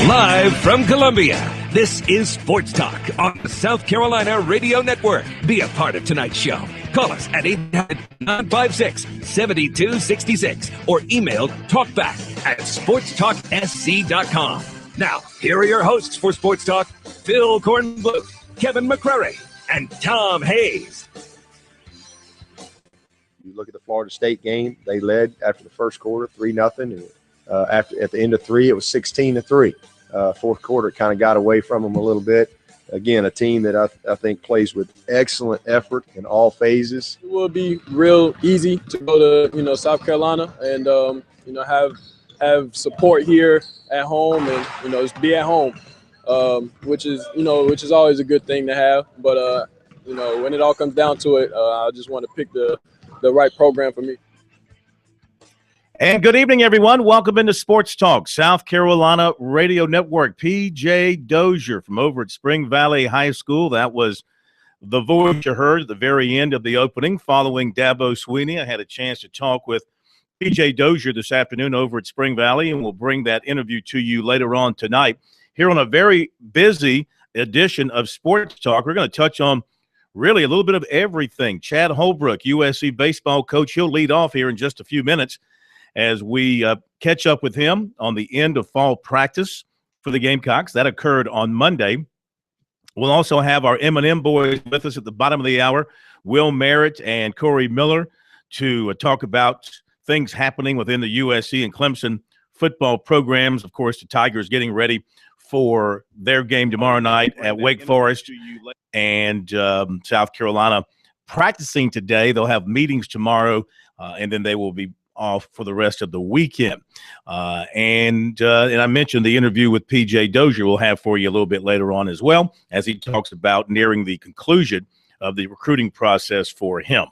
Live from Columbia, this is Sports Talk on the South Carolina Radio Network. Be a part of tonight's show. Call us at 800-956-7266 or email talkback@sportstalksc.com. Now, here are your hosts for Sports Talk, Phil Kornblue, Kevin McCrary, and Tom Hayes. You look at the Florida State game, they led after the first quarter 3-0. And at the end of 3, it was 16-3. Fourth quarter, it kind of got away from them a little bit. Again, a team that I think plays with excellent effort in all phases. It will be real easy to go to South Carolina and have support here at home and just be at home, which is always a good thing to have. But when it all comes down to it, I just want to pick the right program for me. And good evening, everyone. Welcome into Sports Talk, South Carolina Radio Network. P.J. Dozier from over at Spring Valley High School. That was the voice you heard at the very end of the opening. Following Dabo Sweeney, I had a chance to talk with P.J. Dozier this afternoon over at Spring Valley, and we'll bring that interview to you later on tonight. Here on a very busy edition of Sports Talk, we're going to touch on really a little bit of everything. Chad Holbrook, USC baseball coach, he'll lead off here in just a few minutes as we catch up with him on the end of fall practice for the Gamecocks. That occurred on Monday. We'll also have our M&M boys with us at the bottom of the hour, Will Merritt and Corey Miller, to talk about things happening within the USC and Clemson football programs. Of course, the Tigers getting ready for their game tomorrow night at Wake Forest, and South Carolina practicing today. They'll have meetings tomorrow, and then they will be off for the rest of the weekend. And I mentioned the interview with P.J. Dozier we'll have for you a little bit later on as well, as he talks about nearing the conclusion of the recruiting process for him.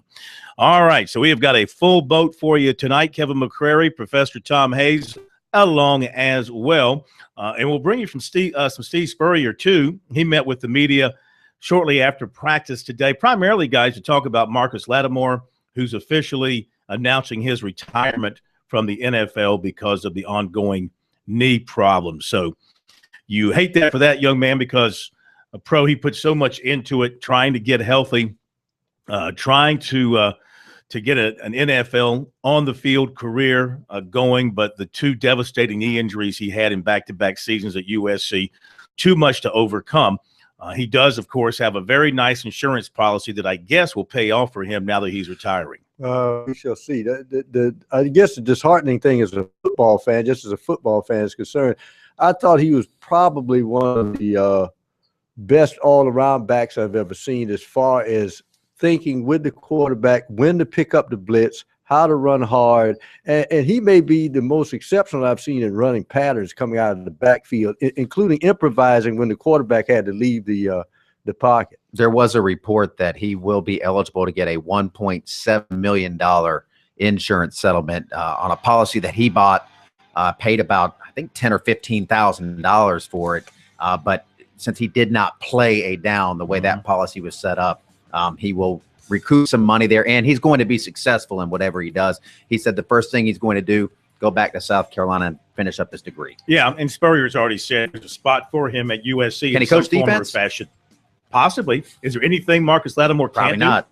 All right, so we have got a full boat for you tonight. Kevin McCrary, Professor Tom Hayes along as well. And we'll bring you from some Steve Spurrier, too. He met with the media shortly after practice today, primarily, guys, to talk about Marcus Lattimore, who's officially announcing his retirement from the NFL because of the ongoing knee problems. So you hate that for that young man, because a pro, he put so much into it, trying to get healthy, trying to get an NFL on-the-field career going, but the two devastating knee injuries he had in back-to-back seasons at USC, too much to overcome. He does, of course, have a very nice insurance policy that I guess will pay off for him now that he's retiring. We shall see. I guess the disheartening thing as a football fan, just as a football fan is concerned, I thought he was probably one of the best all-around backs I've ever seen, as far as thinking with the quarterback, when to pick up the blitz, how to run hard. And he may be the most exceptional I've seen in running patterns coming out of the backfield, including improvising when the quarterback had to leave the pocket. There was a report that he will be eligible to get a $1.7 million insurance settlement on a policy that he bought, paid about, I think, $10,000 or $15,000 for it. But since he did not play a down the way that policy was set up, he will recoup some money there, and he's going to be successful in whatever he does. He said the first thing he's going to do, go back to South Carolina and finish up his degree. Yeah, and Spurrier's already said there's a spot for him at USC. Can he coach defense? Fashion. Possibly. Is there anything Marcus Lattimore can't do? Probably not.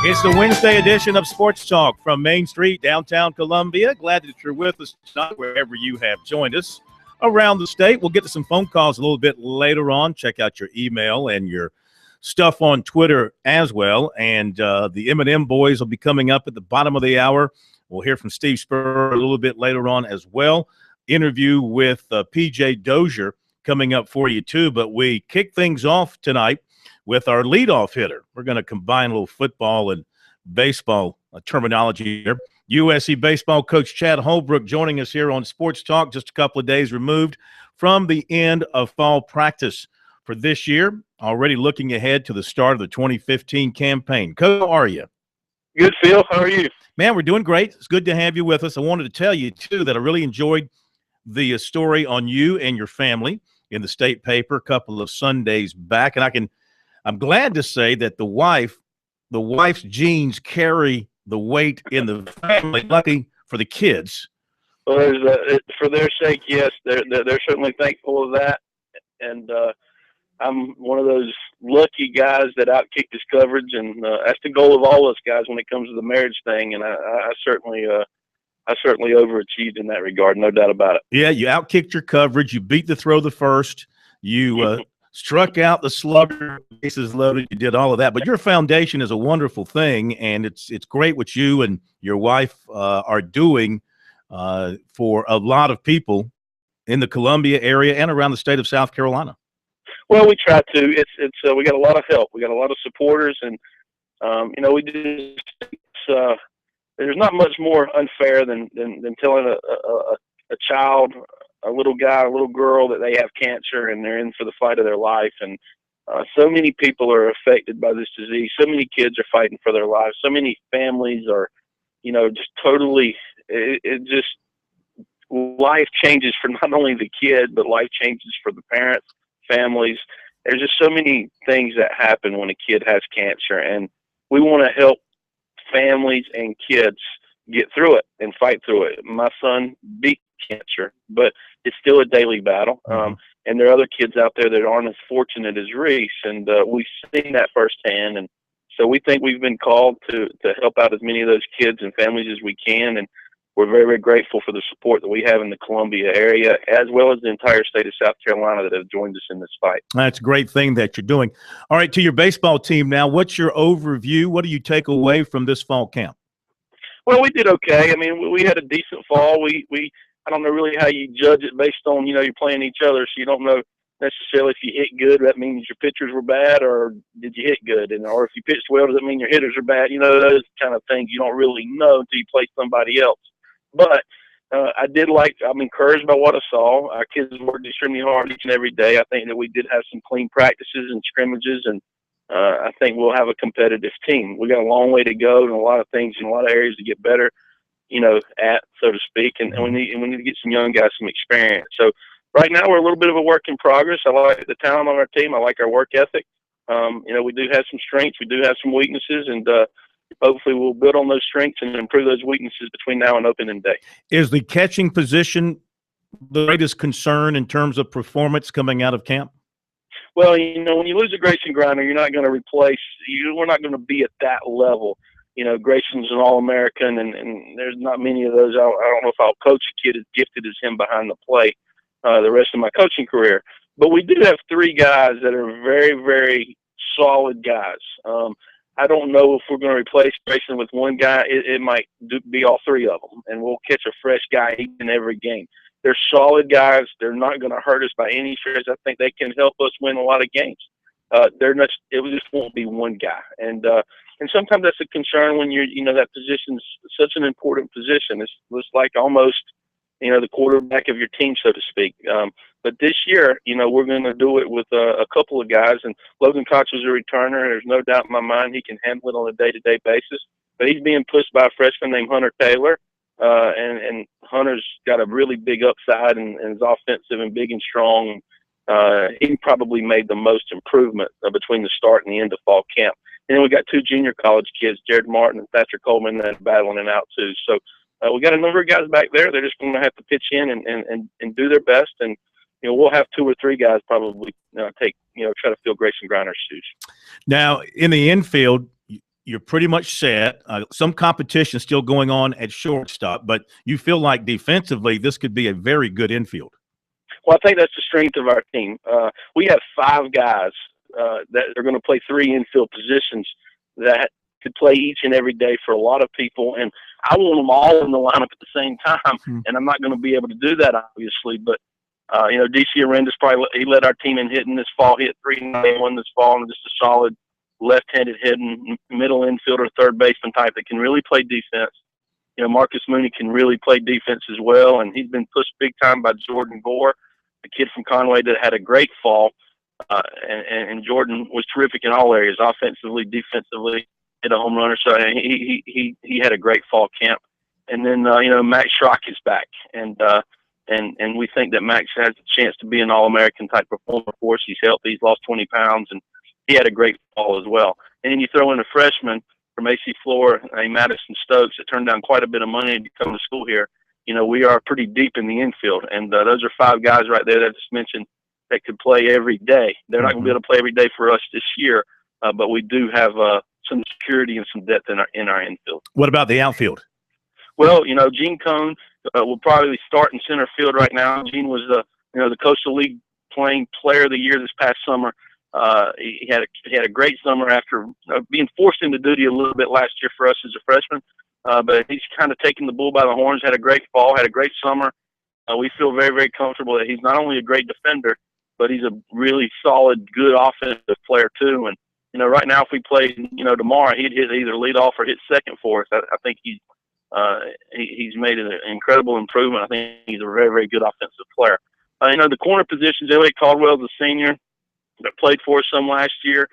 It's the Wednesday edition of Sports Talk from Main Street, downtown Columbia. Glad that you're with us tonight, wherever you have joined us around the state. We'll get to some phone calls a little bit later on. Check out your email and your stuff on Twitter as well. And the M&M boys will be coming up at the bottom of the hour. We'll hear from Steve Spurrier a little bit later on as well. Interview with PJ Dozier coming up for you too. But we kick things off tonight with our leadoff hitter. We're going to combine a little football and baseball terminology here. USC baseball coach Chad Holbrook joining us here on Sports Talk, just a couple of days removed from the end of fall practice for this year, already looking ahead to the start of the 2015 campaign. Coach, how are you? Good, Phil. How are you? Man, we're doing great. It's good to have you with us. I wanted to tell you, too, that I really enjoyed the story on you and your family in the state paper a couple of Sundays back, and I'm glad to say that the wife's genes carry the weight in the family. Lucky for the kids. Well, for their sake, yes, they're certainly thankful of that, and I'm one of those lucky guys that outkicked his coverage, and that's the goal of all us guys when it comes to the marriage thing. And I certainly overachieved in that regard, no doubt about it. Yeah, you outkicked your coverage. You beat the throw the first. You struck out the slugger, bases loaded. You did all of that. But your foundation is a wonderful thing, and it's great what you and your wife are doing for a lot of people in the Columbia area and around the state of South Carolina. Well, we try to. It's we got a lot of help. We got a lot of supporters, and we do. There's not much more unfair than telling a child, a little guy, a little girl, that they have cancer and they're in for the fight of their life. And so many people are affected by this disease. So many kids are fighting for their lives. So many families are, just totally. It just life changes for not only the kid, but life changes for the parents, families. There's just so many things that happen when a kid has cancer, and we want to help families and kids get through it and fight through it. My son beat cancer, but it's still a daily battle. And there are other kids out there that aren't as fortunate as Reese, and we've seen that firsthand. And so we think we've been called to help out as many of those kids and families as we can. And we're very, very grateful for the support that we have in the Columbia area, as well as the entire state of South Carolina that have joined us in this fight. That's a great thing that you're doing. All right, to your baseball team now, what's your overview? What do you take away from this fall camp? Well, we did okay. I mean, we had a decent fall. I don't know really how you judge it based on, you're playing each other, so you don't know necessarily if you hit good, that means your pitchers were bad, or did you hit good? Or if you pitched well, does that mean your hitters are bad? Those kind of things you don't really know until you play somebody else. But I'm encouraged by what I saw. Our kids worked extremely hard each and every day. I think that we did have some clean practices and scrimmages, and I think we'll have a competitive team. We got a long way to go and a lot of things in a lot of areas to get better, so to speak. And we need to get some young guys some experience. So right now we're a little bit of a work in progress. I like the talent on our team. I like our work ethic. We do have some strengths. We do have some weaknesses, and hopefully we'll build on those strengths and improve those weaknesses between now and opening day. Is the catching position the greatest concern in terms of performance coming out of camp? Well, when you lose a Grayson Griner, you're not going to replace – we're not going to be at that level. Grayson's an All-American, and there's not many of those. I don't know if I'll coach a kid as gifted as him behind the plate the rest of my coaching career. But we do have three guys that are very, very solid guys. I don't know if we're going to replace Grayson with one guy. It might be all three of them, and we'll catch a fresh guy each and every game. They're solid guys. They're not going to hurt us by any stretch. I think they can help us win a lot of games. It just won't be one guy. And sometimes that's a concern when that position's such an important position. It's like almost, the quarterback of your team, so to speak. But this year, we're going to do it with a couple of guys. And Logan Cox is a returner. There's no doubt in my mind he can handle it on a day-to-day basis. But he's being pushed by a freshman named Hunter Taylor. And Hunter's got a really big upside and is offensive and big and strong. he probably made the most improvement between the start and the end of fall camp. And then we got 2 junior college kids, Jared Martin and Thatcher Coleman, that are battling it out too. So we got a number of guys back there. They're just going to have to pitch in and do their best. And, we'll have 2 or 3 guys probably try to fill Grayson Grinder's shoes. Now, in the infield, you're pretty much set. Some competition still going on at shortstop, but you feel like defensively this could be a very good infield. Well, I think that's the strength of our team. We have 5 guys that are going to play 3 infield positions that could play each and every day for a lot of people. And I want them all in the lineup at the same time. And I'm not going to be able to do that, obviously. But, DC Arenda's he led our team in hitting this fall, hit 391 this fall, and just a solid left-handed hitting middle infielder, third baseman type that can really play defense. Marcus Mooney can really play defense as well. And he's been pushed big time by Jordan Gore, the kid from Conway that had a great fall. And Jordan was terrific in all areas, offensively, defensively, hit a home runner. So he had a great fall camp. And then, Max Schrock is back. And we think that Max has a chance to be an All-American type performer for us. He's healthy. He's lost 20 pounds, and he had a great fall as well. And then you throw in a freshman from AC Flora, Madison Stokes, that turned down quite a bit of money to come to school here. We are pretty deep in the infield. And those are 5 guys right there that I just mentioned that could play every day. They're not going to be able to play every day for us this year, but we do have some security and some depth in our infield. What about the outfield? Well, Gene Cone will probably start in center field right now. Gene was the Coastal League playing player of the year this past summer. He had a great summer after being forced into duty a little bit last year for us as a freshman. But he's kind of taken the bull by the horns, had a great fall, had a great summer. We feel very, very comfortable that he's not only a great defender, but he's a really solid, good offensive player too. And, right now if we play, tomorrow, he'd hit either lead off or hit second for us. I think he's made an incredible improvement. I think he's a very, very good offensive player. The corner positions, Elliot Caldwell's a senior that played for us some last year,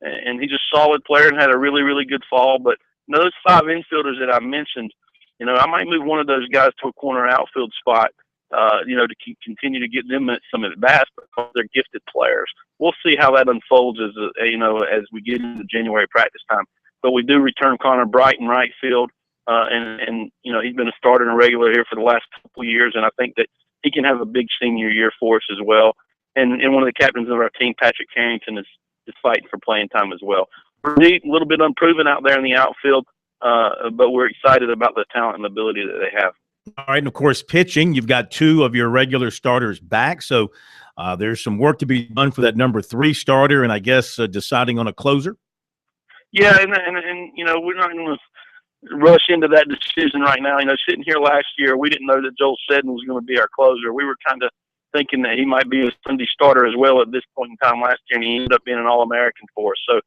and he's a solid player and had a really, really good fall. But those 5 infielders that I mentioned, I might move one of those guys to a corner outfield spot, to continue to get them some at bats because they're gifted players. We'll see how that unfolds as we get into January practice time. But we do return Connor Bright in right field, and he's been a starter and a regular here for the last couple of years, and I think that he can have a big senior year for us as well. And one of the captains of our team, Patrick Carrington, is fighting for playing time as well. We're a little bit unproven out there in the outfield, but we're excited about the talent and the ability that they have. All right, and of course, pitching, you've got 2 of your regular starters back, so there's some work to be done for that number 3 starter, and I guess deciding on a closer. Yeah, and we're not going to rush into that decision right now. Sitting here last year, we didn't know that Joel Seddon was going to be our closer. We were kind of thinking that he might be a Sunday starter as well at this point in time last year, and he ended up being an All-American for us. So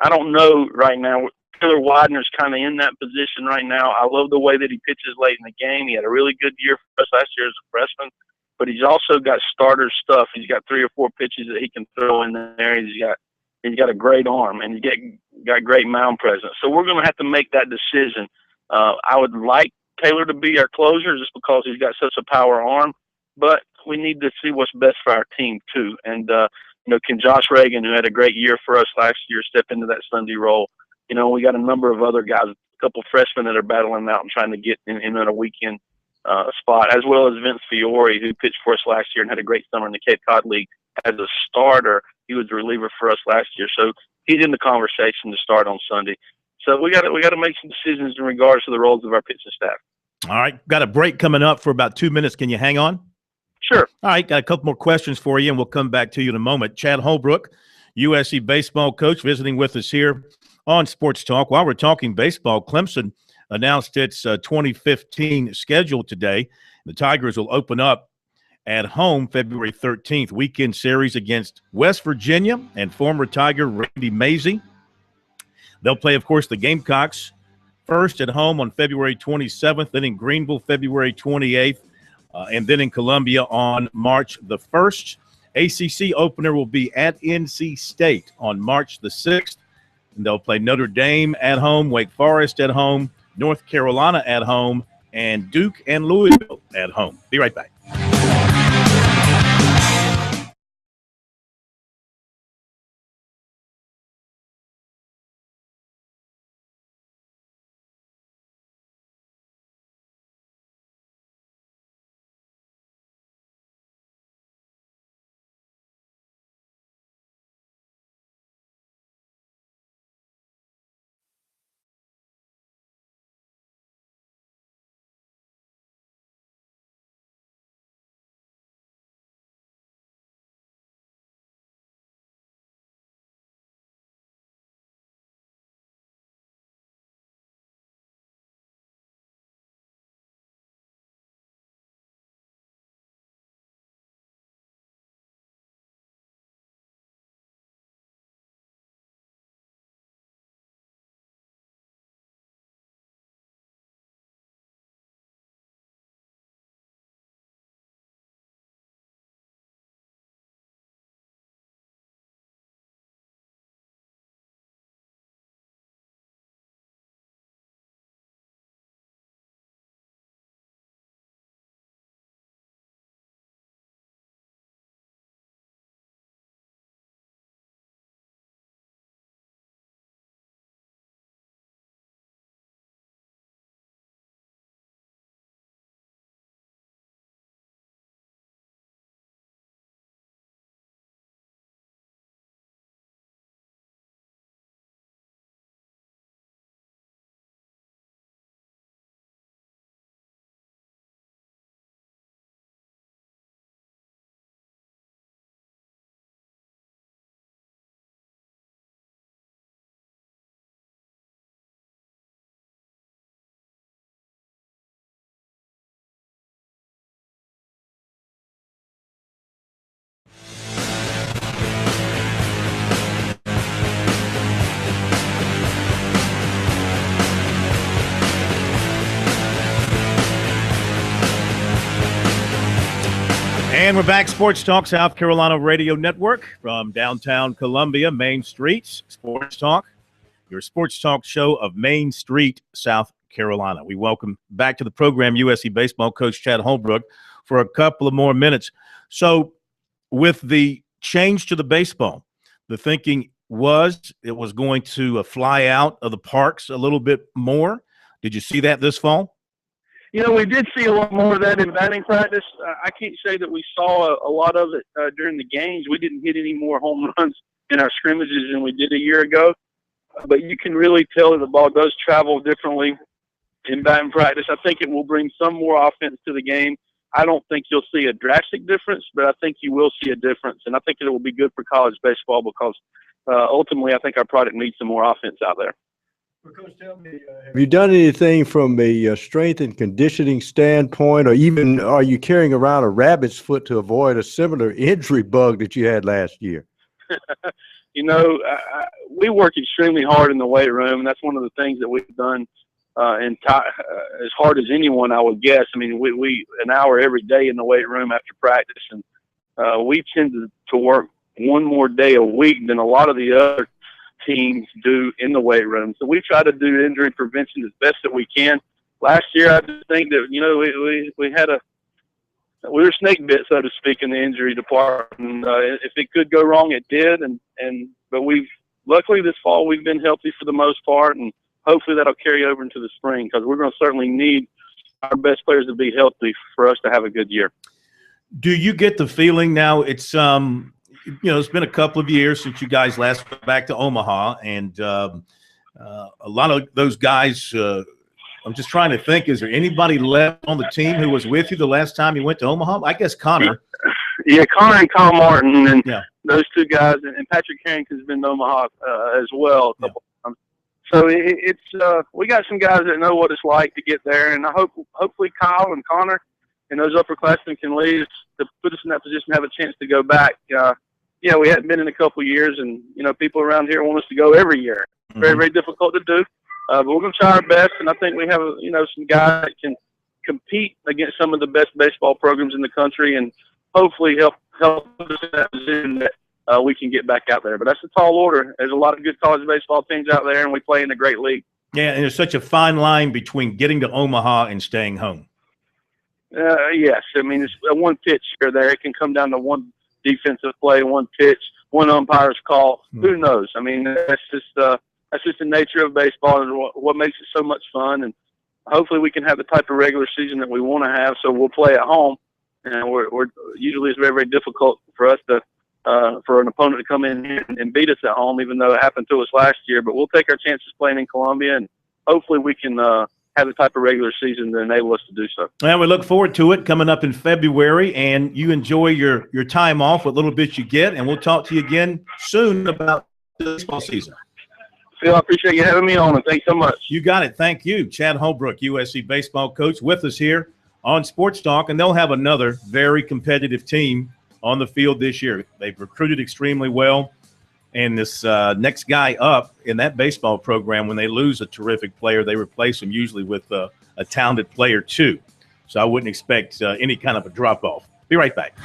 I don't know right now. Taylor Widener's kind of in that position right now. I love the way that he pitches late in the game. He had a really good year for us last year as a freshman, but he's also got starter stuff. He's got 3 or 4 pitches that he can throw in there. He's got a great arm, and he's got great mound presence. So we're going to have to make that decision. I would like Taylor to be our closer just because he's got such a power arm, but we need to see what's best for our team too. And can Josh Reagan, who had a great year for us last year, step into that Sunday role? We got a number of other guys, a couple freshmen that are battling out and trying to get in a weekend spot, as well as Vince Fiore, who pitched for us last year and had a great summer in the Cape Cod League as a starter. He was the reliever for us last year, so he's in the conversation to start on Sunday. So we got to make some decisions in regards to the roles of our pitching staff. All right, got a break coming up for about 2 minutes. Can you hang on? Sure. All right, got a couple more questions for you, and we'll come back to you in a moment. Chad Holbrook, USC baseball coach, visiting with us here on Sports Talk. While we're talking baseball, Clemson announced its 2015 schedule today. The Tigers will open up at home February 13th, weekend series against West Virginia and former Tiger Randy Mazey. They'll play, of course, the Gamecocks first at home on February 27th, then in Greenville February 28th, and then in Columbia on March the 1st. ACC opener will be at NC State on March the 6th. And they'll play Notre Dame at home, Wake Forest at home, North Carolina at home, and Duke and Louisville at home. Be right back. And we're back, Sports Talk, South Carolina Radio Network from downtown Columbia, Main Streets. Sports Talk, your sports talk show of Main Street, South Carolina. We welcome back to the program USC baseball coach Chad Holbrook for a couple of more minutes. So with the change to the baseball, the thinking was it was going to fly out of the parks a little bit more. Did you see that this fall? You know, we did see a lot more of that in batting practice. I can't say that we saw a lot of it during the games. We didn't hit any more home runs in our scrimmages than we did a year ago. But you can really tell that the ball does travel differently in batting practice. I think it will bring some more offense to the game. I don't think you'll see a drastic difference, but I think you will see a difference. And I think it will be good for college baseball because ultimately I think our product needs some more offense out there. Coach, tell me, have you done anything from a strength and conditioning standpoint, or even are you carrying around a rabbit's foot to avoid a similar injury bug that you had last year? You know, we work extremely hard in the weight room, and that's one of the things that we've done as hard as anyone, I would guess. I mean, we an hour every day in the weight room after practice, and we tend to work one more day a week than a lot of the other teams do in the weight room. So we try to do injury prevention as best that we can. Last year, I just think that, you know, we were snake bit, so to speak, in the injury department. If it could go wrong, it did. But luckily this fall we've been healthy for the most part, and hopefully that'll carry over into the spring because we're going to certainly need our best players to be healthy for us to have a good year. Do you get the feeling now it's it's been a couple of years since you guys last went back to Omaha, and a lot of those guys. I'm just trying to think. Is there anybody left on the team who was with you the last time you went to Omaha? I guess Connor. Yeah, Connor and Kyle Martin, and those two guys, and Patrick Harrington's been to Omaha as well a couple times. So it's we got some guys that know what it's like to get there, and I hopefully Kyle and Connor and those upperclassmen can lead us to put us in that position to have a chance to go back. We hadn't been in a couple of years, and people around here want us to go every year. Very, very difficult to do, but we're going to try our best. And I think we have some guys that can compete against some of the best baseball programs in the country, and hopefully help us in that position that we can get back out there. But that's a tall order. There's a lot of good college baseball teams out there, and we play in a great league. Yeah, and there's such a fine line between getting to Omaha and staying home. Yes, I mean it's one pitch here or there. It can come down to one defensive play, one pitch, one umpire's call. Who knows? I mean, that's just the nature of baseball and what makes it so much fun. And hopefully we can have the type of regular season that we want to have. So we'll play at home, and we're usually it's very, very difficult for us to for an opponent to come in here and beat us at home, even though it happened to us last year. But we'll take our chances playing in Columbia, and hopefully we can have the type of regular season to enable us to do so. Well, we look forward to it coming up in February, and you enjoy your time off, what little bit you get, and we'll talk to you again soon about the baseball season. Phil, I appreciate you having me on, and thanks so much. You got it. Thank you. Chad Holbrook, USC baseball coach, with us here on Sports Talk, and they'll have another very competitive team on the field this year. They've recruited extremely well. And this next guy up in that baseball program, when they lose a terrific player, they replace him usually with a talented player too. So I wouldn't expect any kind of a drop-off. Be right back.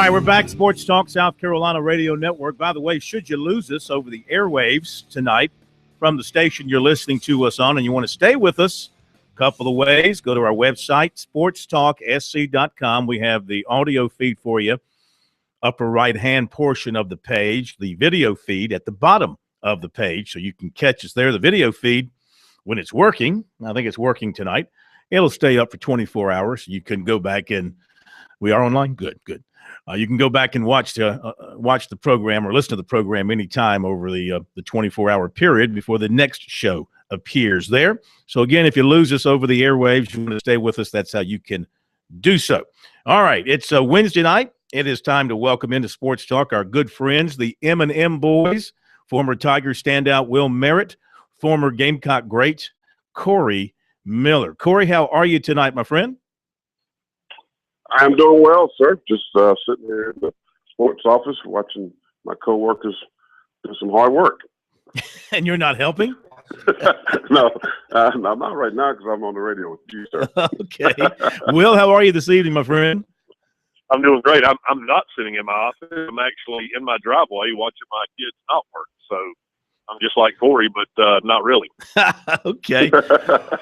right, we're back. Sports Talk, South Carolina Radio Network. By the way, should you lose us over the airwaves tonight from the station you're listening to us on and you want to stay with us, a couple of ways. Go to our website, sportstalksc.com. We have the audio feed for you, upper right-hand portion of the page, the video feed at the bottom of the page, so you can catch us there. The video feed, when it's working, I think it's working tonight, it'll stay up for 24 hours. You can go back and we are online? Good. You can go back and watch the program or listen to the program anytime over the 24-hour period before the next show appears there. So, again, if you lose us over the airwaves, you want to stay with us, that's how you can do so. All right, it's a Wednesday night. It is time to welcome into Sports Talk our good friends, the M&M boys, former Tiger standout Will Merritt, former Gamecock great Corey Miller. Corey, how are you tonight, my friend? I'm doing well, sir. Just sitting here in the sports office watching my coworkers do some hard work. And you're not helping? No, I'm not right now because I'm on the radio with you, sir. Okay. Will, how are you this evening, my friend? I'm doing great. I'm not sitting in my office. I'm actually in my driveway watching my kids not work. So I'm just like Corey, but not really. Okay.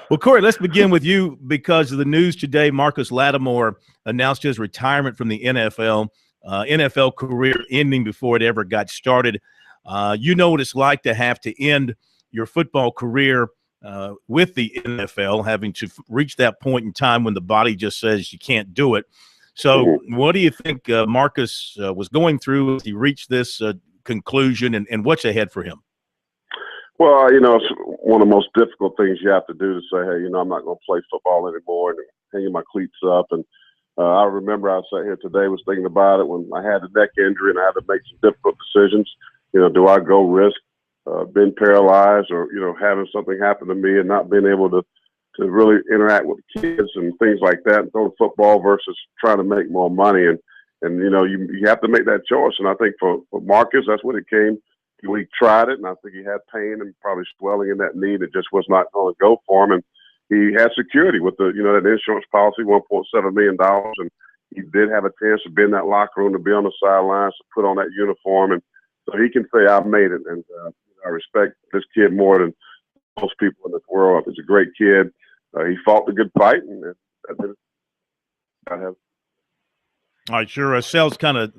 Well, Corey, let's begin with you because of the news today. Marcus Lattimore announced his retirement from the NFL, NFL career ending before it ever got started. You know what it's like to have to end your football career with the NFL, having to reach that point in time when the body just says you can't do it. So what do you think Marcus was going through as he reached this conclusion, and what's ahead for him? Well, it's one of the most difficult things you have to do to say, hey, I'm not going to play football anymore and hanging my cleats up. And I remember I sat here today, was thinking about it when I had a neck injury and I had to make some difficult decisions. Do I go risk being paralyzed or, having something happen to me and not being able to really interact with kids and things like that and throw the football versus trying to make more money. And you have to make that choice. And I think for Marcus, that's what it came. He tried it, and I think he had pain and probably swelling in that knee that just was not going to go for him. And he had security with the, that insurance policy, $1.7 million. And he did have a chance to be in that locker room, to be on the sidelines, to put on that uniform. And so he can say, I've made it. And I respect this kid more than most people in this world. He's a great kid. He fought the good fight, and that's it. All right, sure. Cell's kind of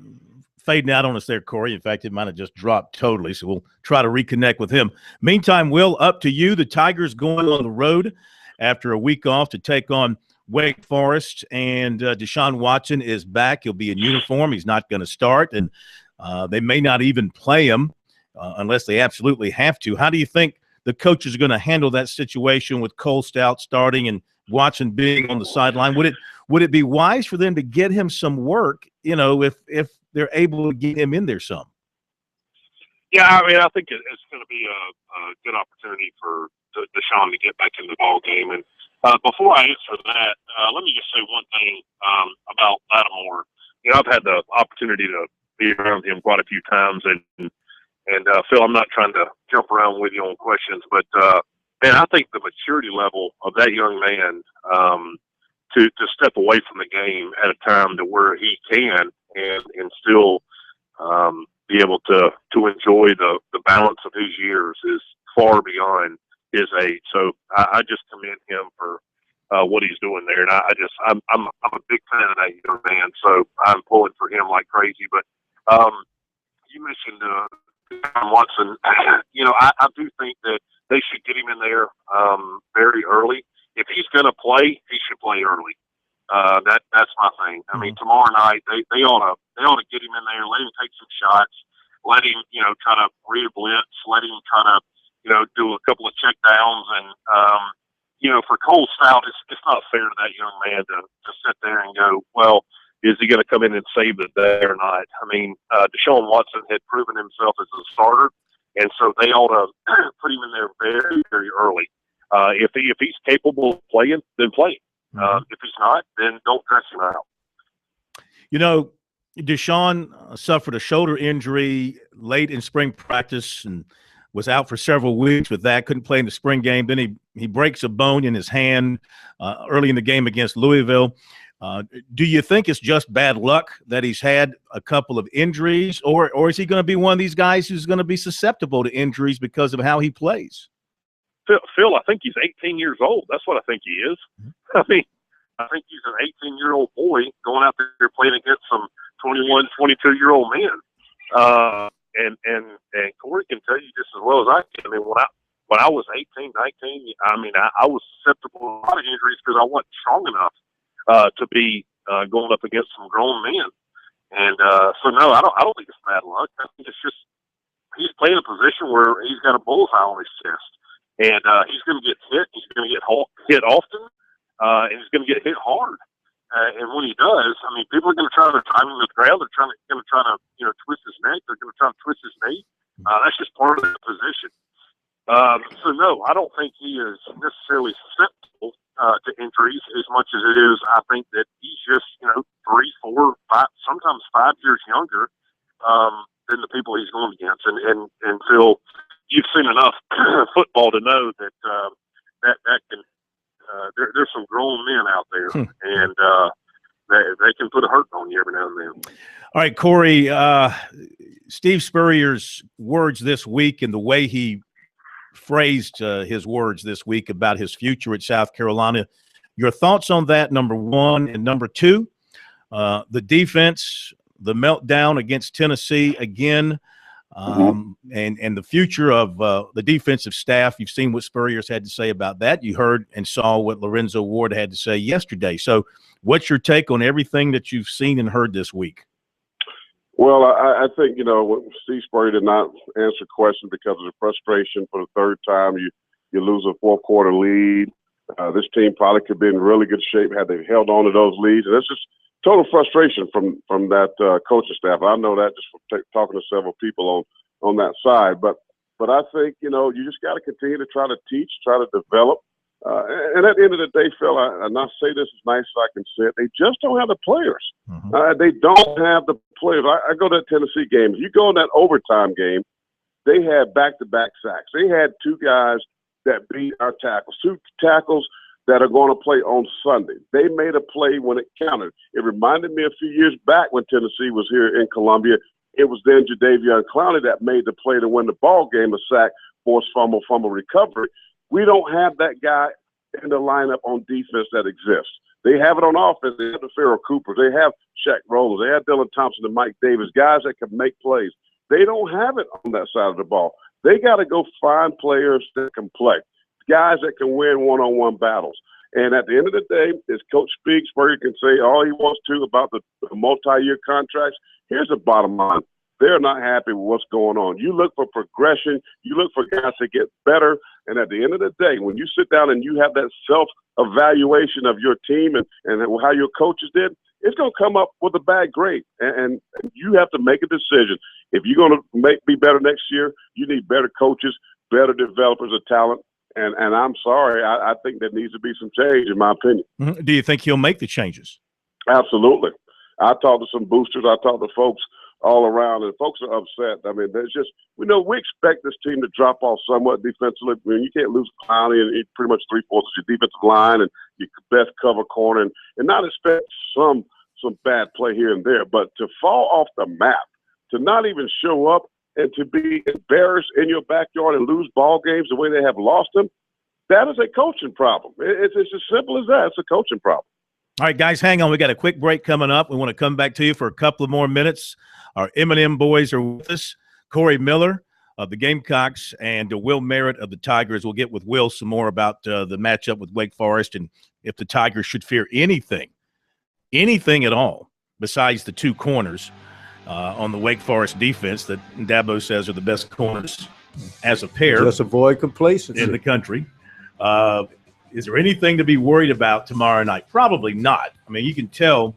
fading out on us there, Corey. In fact, it might have just dropped totally, so we'll try to reconnect with him. Meantime, Will, up to you. The Tigers going on the road after a week off to take on Wake Forest, and Deshaun Watson is back. He'll be in uniform. He's not going to start, and they may not even play him unless they absolutely have to. How do you think the coaches are going to handle that situation with Cole Stout starting and Watson being on the sideline? Would it be wise for them to get him some work, if they're able to get him in there some? Yeah, I think it's going to be a good opportunity for Deshaun to get back in the ball game. And before I answer that, let me just say one thing about Lattimore. I've had the opportunity to be around him quite a few times, and Phil, I'm not trying to jump around with you on questions, but man, I think the maturity level of that young man to step away from the game at a time to where he can and still be able to enjoy the balance of his years is far beyond his age. So I just commend him for what he's doing there, and I'm a big fan of that young man. So I'm pulling for him like crazy. But you mentioned Watson. I do think that they should get him in there very early. If he's going to play, he should play early. That's my thing. I mean, tomorrow night they ought to get him in there, let him take some shots, let him try to read a blitz, let him try to do a couple of check downs, and for Cole Stout, it's not fair to that young man to sit there and go, well, is he going to come in and save the day or not? I mean, Deshaun Watson had proven himself as a starter, and so they ought to put him in there very, very early. If he's capable of playing, then play. If he's not, then don't dress him out. Deshaun suffered a shoulder injury late in spring practice and was out for several weeks with that, couldn't play in the spring game. Then he breaks a bone in his hand early in the game against Louisville. Do you think it's just bad luck that he's had a couple of injuries, or is he going to be one of these guys who's going to be susceptible to injuries because of how he plays? Phil, I think he's 18 years old. That's what I think he is. I mean, I think he's an 18-year-old boy going out there playing against some 21, 22-year-old men. And Corey can tell you just as well as I can. I mean, when I was 18, 19, I mean, I was susceptible to a lot of injuries because I wasn't strong enough to be going up against some grown men. And so, no, I don't think it's bad luck. I think it's just he's playing a position where he's got a bullseye on his chest. And he's going to get hit. He's going to get hit often, and he's going to get hit hard. And when he does, I mean, people are going to try to time him to the ground. They're going to try to twist his neck. They're going to try to twist his knee. That's just part of the position. So no, I don't think he is necessarily susceptible to injuries as much as it is. I think that he's just 3, 4, 5, sometimes 5 years younger than the people he's going against. And until you've seen enough football to know that that can there's some grown men out there, and they can put a hurt on you every now and then. All right, Corey, Steve Spurrier's words this week and the way he phrased his words this week about his future at South Carolina. Your thoughts on that, number one, and number two, the defense, the meltdown against Tennessee again, and the future of the defensive staff. You've seen what Spurrier's had to say about that. You heard and saw what Lorenzo Ward had to say yesterday. So what's your take on everything that you've seen and heard this week? Well, I think, Steve Spurrier did not answer questions because of the frustration for the third time. You lose a fourth-quarter lead. This team probably could be in really good shape had they held on to those leads. And it's just total frustration from that coaching staff. I know that just from talking to several people on that side. But I think, you just got to continue to try to teach, try to develop. And at the end of the day, Phil, and I say this as nice as I can say it, they just don't have the players. They don't have the players. I go to that Tennessee game. If you go in that overtime game, they had back-to-back sacks. They had two guys that beat our tackles, two tackles that are going to play on Sunday. They made a play when it counted. It reminded me a few years back when Tennessee was here in Columbia. It was then Jadeveon Clowney that made the play to win the ball game, a sack, forced fumble recovery. We don't have that guy in the lineup on defense that exists. They have it on offense. They have the Pharaoh Cooper. They have Shaq Rollins. They have Dylan Thompson and Mike Davis, guys that can make plays. They don't have it on that side of the ball. They got to go find players that can play, guys that can win one-on-one battles. And at the end of the day, as Coach speaks, Spurrier can say all he wants to about the multi-year contracts. Here's the bottom line. They're not happy with what's going on. You look for progression. You look for guys to get better. And at the end of the day, when you sit down and you have that self-evaluation of your team and how your coaches did, it's going to come up with a bad grade. And you have to make a decision. If you're going to be better next year, you need better coaches, better developers of talent. And I'm sorry, I think there needs to be some change, in my opinion. Do you think he'll make the changes? Absolutely. I talked to some boosters. I talked to folks all around, and folks are upset. I mean, there's just, we expect this team to drop off somewhat defensively. I mean, you can't lose Clowney and pretty much 3/4 of your defensive line and your best cover corner and not expect some bad play here and there. But to fall off the map, to not even show up and to be embarrassed in your backyard and lose ball games the way they have lost them, that is a coaching problem. It's as simple as that. It's a coaching problem. All right, guys, hang on. We got a quick break coming up. We want to come back to you for a couple of more minutes. Our M&M boys are with us. Corey Miller of the Gamecocks and Will Merritt of the Tigers. We'll get with Will some more about the matchup with Wake Forest and if the Tigers should fear anything at all besides the two corners on the Wake Forest defense that Dabo says are the best corners as a pair. Just avoid complacency in the country. Is there anything to be worried about tomorrow night? Probably not. I mean, you can tell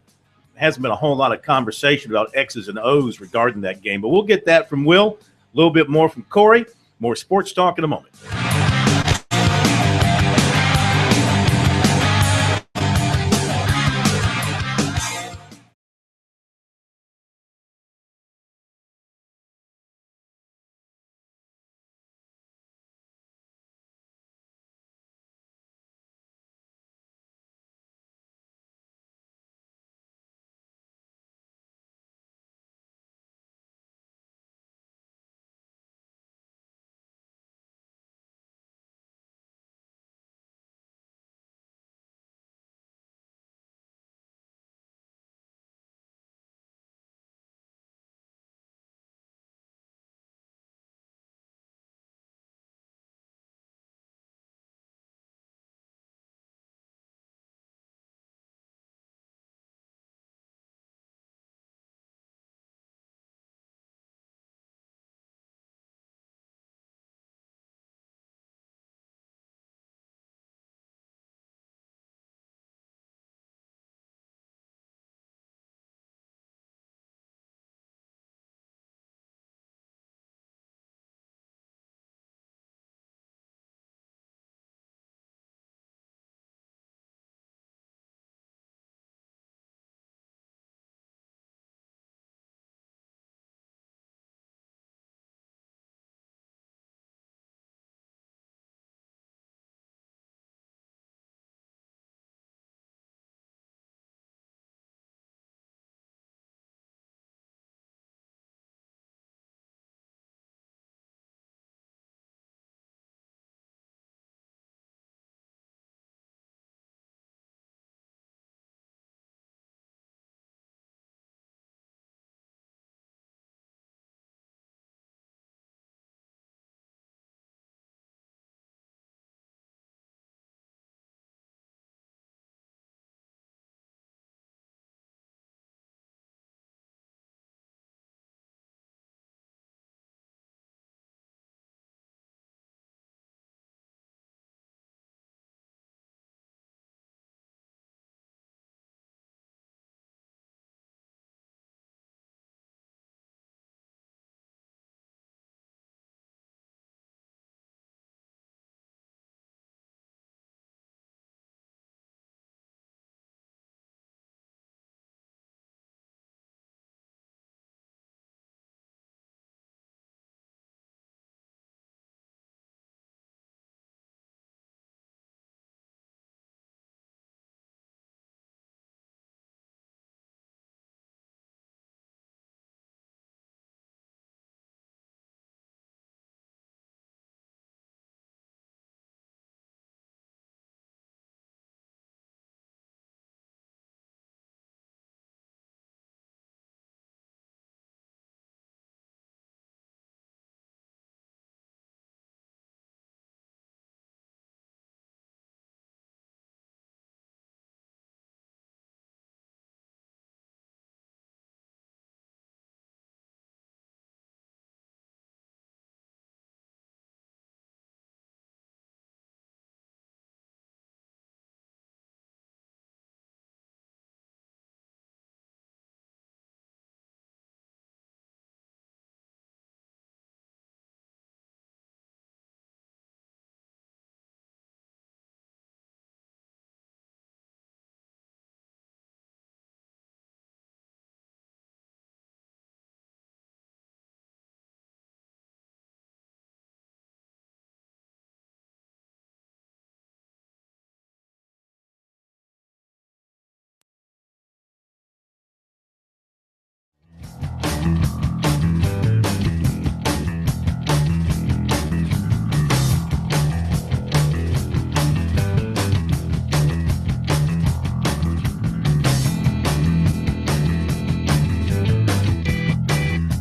hasn't been a whole lot of conversation about X's and O's regarding that game. But we'll get that from Will, a little bit more from Corey. More sports talk in a moment.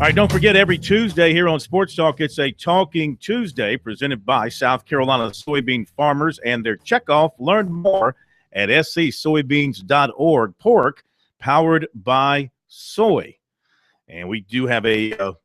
All right, don't forget every Tuesday here on Sports Talk, it's a Talking Tuesday presented by South Carolina soybean farmers and their checkoff. Learn more at scsoybeans.org. Pork powered by soy. And we do have a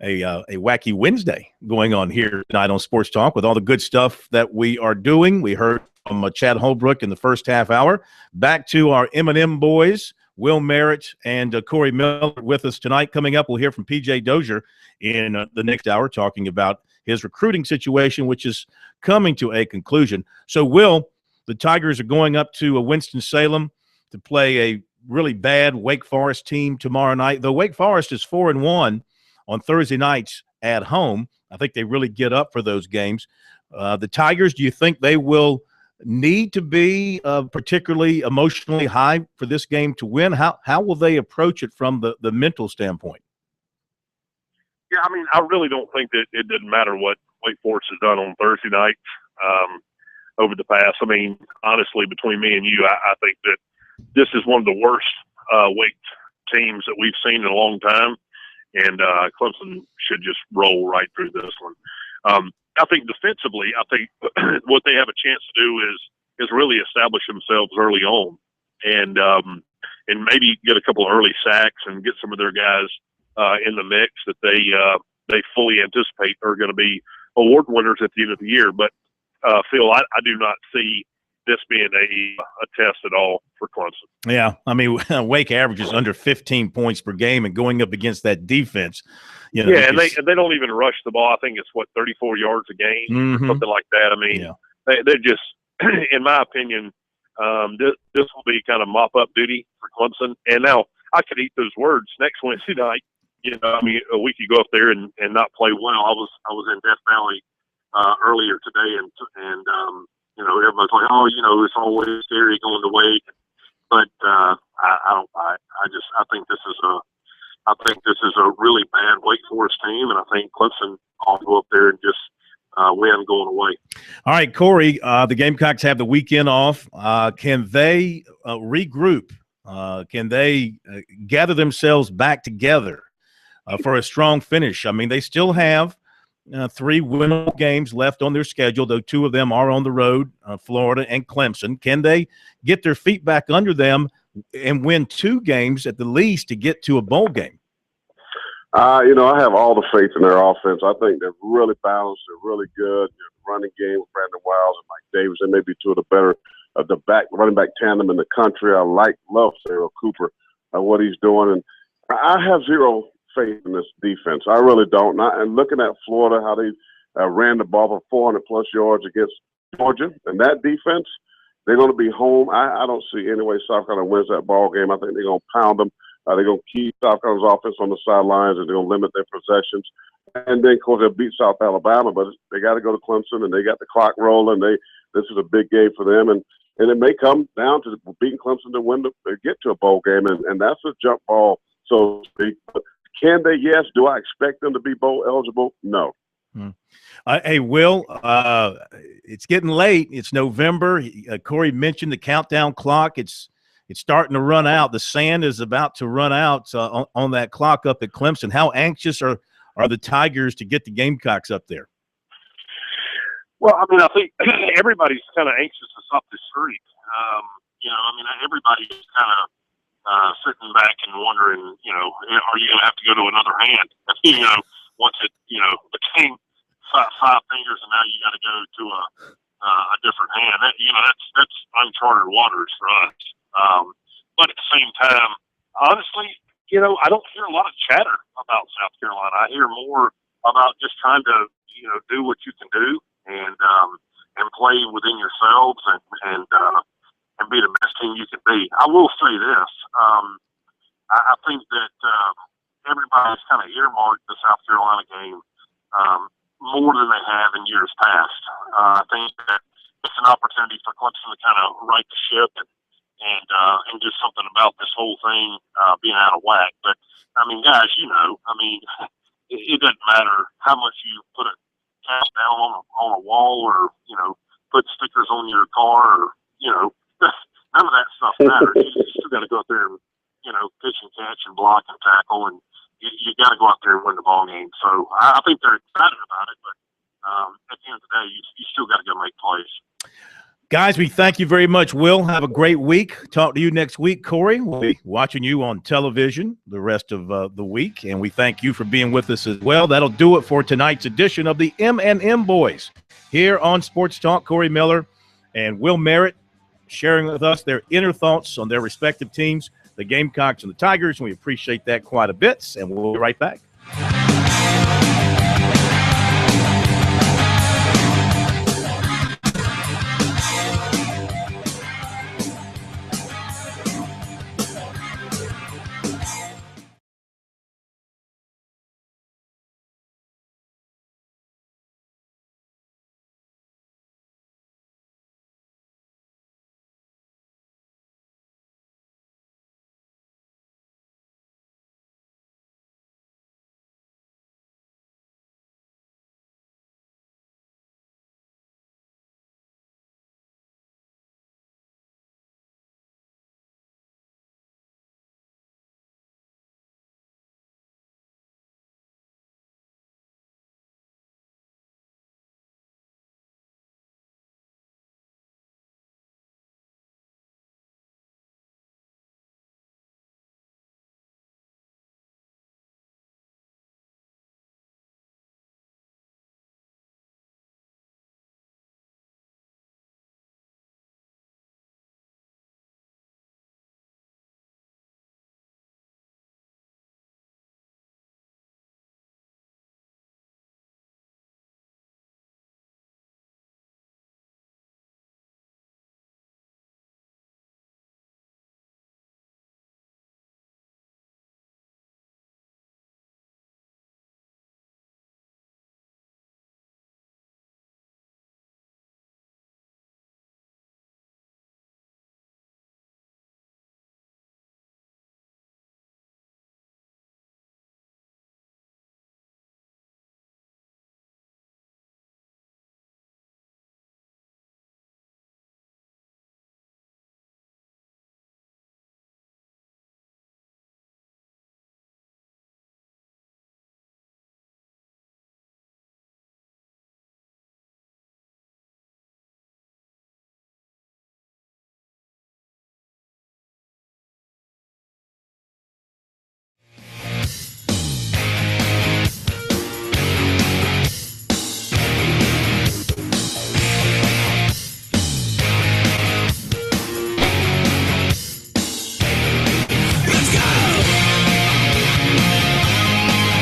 wacky Wednesday going on here tonight on Sports Talk with all the good stuff that we are doing. We heard from Chad Holbrook in the first half hour. Back to our M&M boys, Will Merritt and Corey Miller with us tonight. Coming up, we'll hear from P.J. Dozier in the next hour talking about his recruiting situation, which is coming to a conclusion. So, Will, the Tigers are going up to Winston-Salem to play a really bad Wake Forest team tomorrow night. Though Wake Forest is 4-1 on Thursday nights at home, I think they really get up for those games. The Tigers, do you think they will need to be particularly emotionally high for this game to win? How will they approach it from the mental standpoint? Yeah, I mean, I really don't think that it didn't matter what Wake Forest has done on Thursday nights over the past. I mean, honestly, between me and you, I think that this is one of the worst Wake teams that we've seen in a long time, and Clemson should just roll right through this one. I think defensively, I think what they have a chance to do is really establish themselves early on, and maybe get a couple of early sacks and get some of their guys in the mix that they fully anticipate are going to be award winners at the end of the year. But Phil, I do not see this being a test at all for Clemson. Yeah, I mean, Wake averages under 15 points per game, and going up against that defense, you know. Yeah, and they don't even rush the ball. I think it's 34 yards a game or something like that. I mean, they're just, in my opinion, this will be kind of mop up duty for Clemson. And now I could eat those words next Wednesday night. You know, I mean, we could go up there and not play well. I was in Death Valley earlier today, and you know, everybody's like, oh, you know, it's always scary going to Wake, but I think this is a really bad Wake Forest team, and I think Clemson ought to go up there and just win going away. All right, Corey, the Gamecocks have the weekend off. Can they regroup? Can they gather themselves back together for a strong finish? I mean, they still have 3 winnable games left on their schedule, though 2 of them are on the road, Florida and Clemson. Can they get their feet back under them and win 2 games at the least to get to a bowl game? You know, I have all the faith in their offense. I think they're really balanced. They're really good. The running game with Brandon Wiles and Mike Davis, they may be 2 of the better of the running back tandem in the country. I love Sarah Cooper and what he's doing, and I have zero faith in this defense. I really don't. And looking at Florida, how they ran the ball for 400+ yards against Georgia, and that defense, they're going to be home. I don't see any way South Carolina wins that ball game. I think they're going to pound them. They're going to keep South Carolina's offense on the sidelines, and they're going to limit their possessions. And then, of course, they'll beat South Alabama, but they got to go to Clemson, and they got the clock rolling. This is a big game for them, and it may come down to beating Clemson to win to get to a bowl game, and that's a jump ball, so to speak. But can they? Yes. Do I expect them to be bowl eligible? No. Hey, Will, it's getting late. It's November. Corey mentioned the countdown clock. It's starting to run out. The sand is about to run out on that clock up at Clemson. How anxious are the Tigers to get the Gamecocks up there? Well, I mean, I think everybody's kind of anxious to stop this streak. You know, I mean, everybody's kind of sitting back and wondering, you know, are you going to have to go to another hand? You know, once it, you know, became 5 fingers and now you got to go to a different hand. You know, that's uncharted waters for us. But at the same time, honestly, you know, I don't hear a lot of chatter about South Carolina. I hear more about just trying to, you know, do what you can do and play within yourselves and be the best team you can be. I will say this. I think that everybody's kind of earmarked the South Carolina game more than they have in years past. I think that it's an opportunity for Clemson to kind of right the ship and do something about this whole thing being out of whack. But, I mean, guys, you know, I mean, it doesn't matter how much you put a countdown on a wall or, you know, put stickers on your car or, you know, none of that stuff matters. You still got to go out there and, you know, pitch and catch and block and tackle, and you got to go out there the ball game. So I think they're excited about it, but at the end of the day, you still got to go make plays. Guys, we thank you very much, Will. Have a great week. Talk to you next week, Corey. We'll be watching you on television the rest of the week, and we thank you for being with us as well. That'll do it for tonight's edition of the M&M Boys here on Sports Talk. Corey Miller and Will Merritt sharing with us their inner thoughts on their respective teams, the Gamecocks and the Tigers, and we appreciate that quite a bit, and we'll be right back.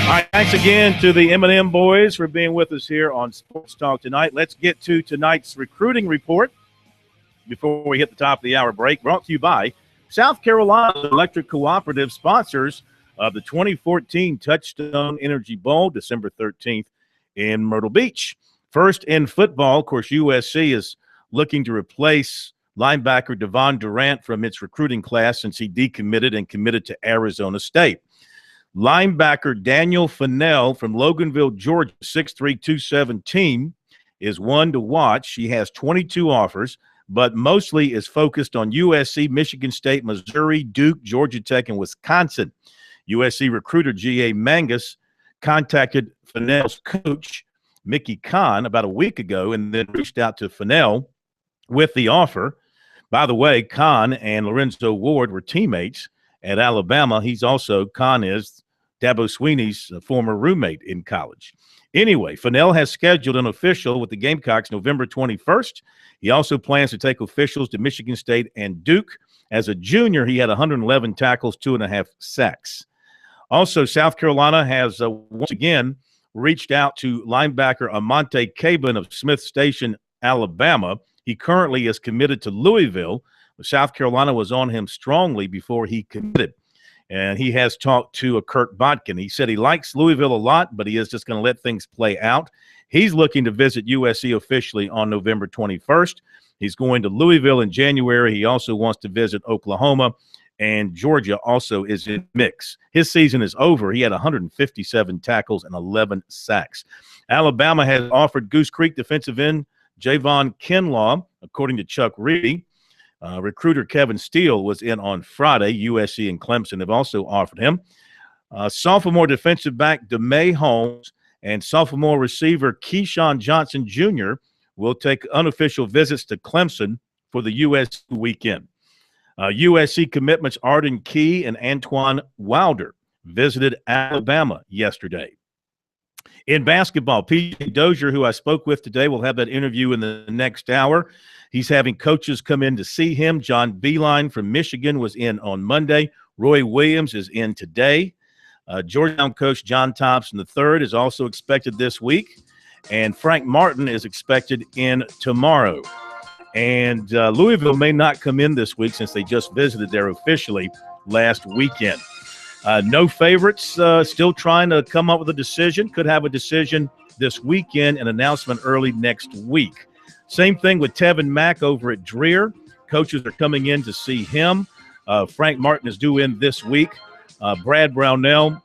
All right, thanks again to the M&M boys for being with us here on Sports Talk tonight. Let's get to tonight's recruiting report before we hit the top of the hour break. Brought to you by South Carolina Electric Cooperative, sponsors of the 2014 Touchstone Energy Bowl, December 13th in Myrtle Beach. First in football, of course, USC is looking to replace linebacker Devon Durant from its recruiting class since he decommitted and committed to Arizona State. Linebacker Daniel Fennell from Loganville, Georgia, 6'3", 217, is one to watch. He has 22 offers, but mostly is focused on USC, Michigan State, Missouri, Duke, Georgia Tech, and Wisconsin. USC recruiter G.A. Mangus contacted Fennell's coach, Mickey Kahn, about a week ago and then reached out to Fennell with the offer. By the way, Kahn and Lorenzo Ward were teammates at Alabama. Kahn is Dabo Sweeney's former roommate in college. Anyway, Fennell has scheduled an official with the Gamecocks November 21st. He also plans to take officials to Michigan State and Duke. As a junior, he had 111 tackles, 2.5 sacks. Also, South Carolina has once again reached out to linebacker Amonte Cabin of Smith Station, Alabama. He currently is committed to Louisville. South Carolina was on him strongly before he committed. And he has talked to Kurt Botkin. He said he likes Louisville a lot, but he is just going to let things play out. He's looking to visit USC officially on November 21st. He's going to Louisville in January. He also wants to visit Oklahoma, and Georgia also is in mix. His season is over. He had 157 tackles and 11 sacks. Alabama has offered Goose Creek defensive end Javon Kinlaw, according to Chuck Reedy. Recruiter Kevin Steele was in on Friday. USC and Clemson have also offered him. Sophomore defensive back DeMay Holmes and sophomore receiver Keyshawn Johnson Jr. will take unofficial visits to Clemson for the USC weekend. USC commitments Arden Key and Antoine Wilder visited Alabama yesterday. In basketball, P.J. Dozier, who I spoke with today, will have that interview in the next hour. He's having coaches come in to see him. John Beilein from Michigan was in on Monday. Roy Williams is in today. Georgetown coach John Thompson III is also expected this week. And Frank Martin is expected in tomorrow. And Louisville may not come in this week since they just visited there officially last weekend. No favorites, still trying to come up with a decision. Could have a decision this weekend, an announcement early next week. Same thing with Tevin Mack over at Dreer. Coaches are coming in to see him. Frank Martin is due in this week. Brad Brownell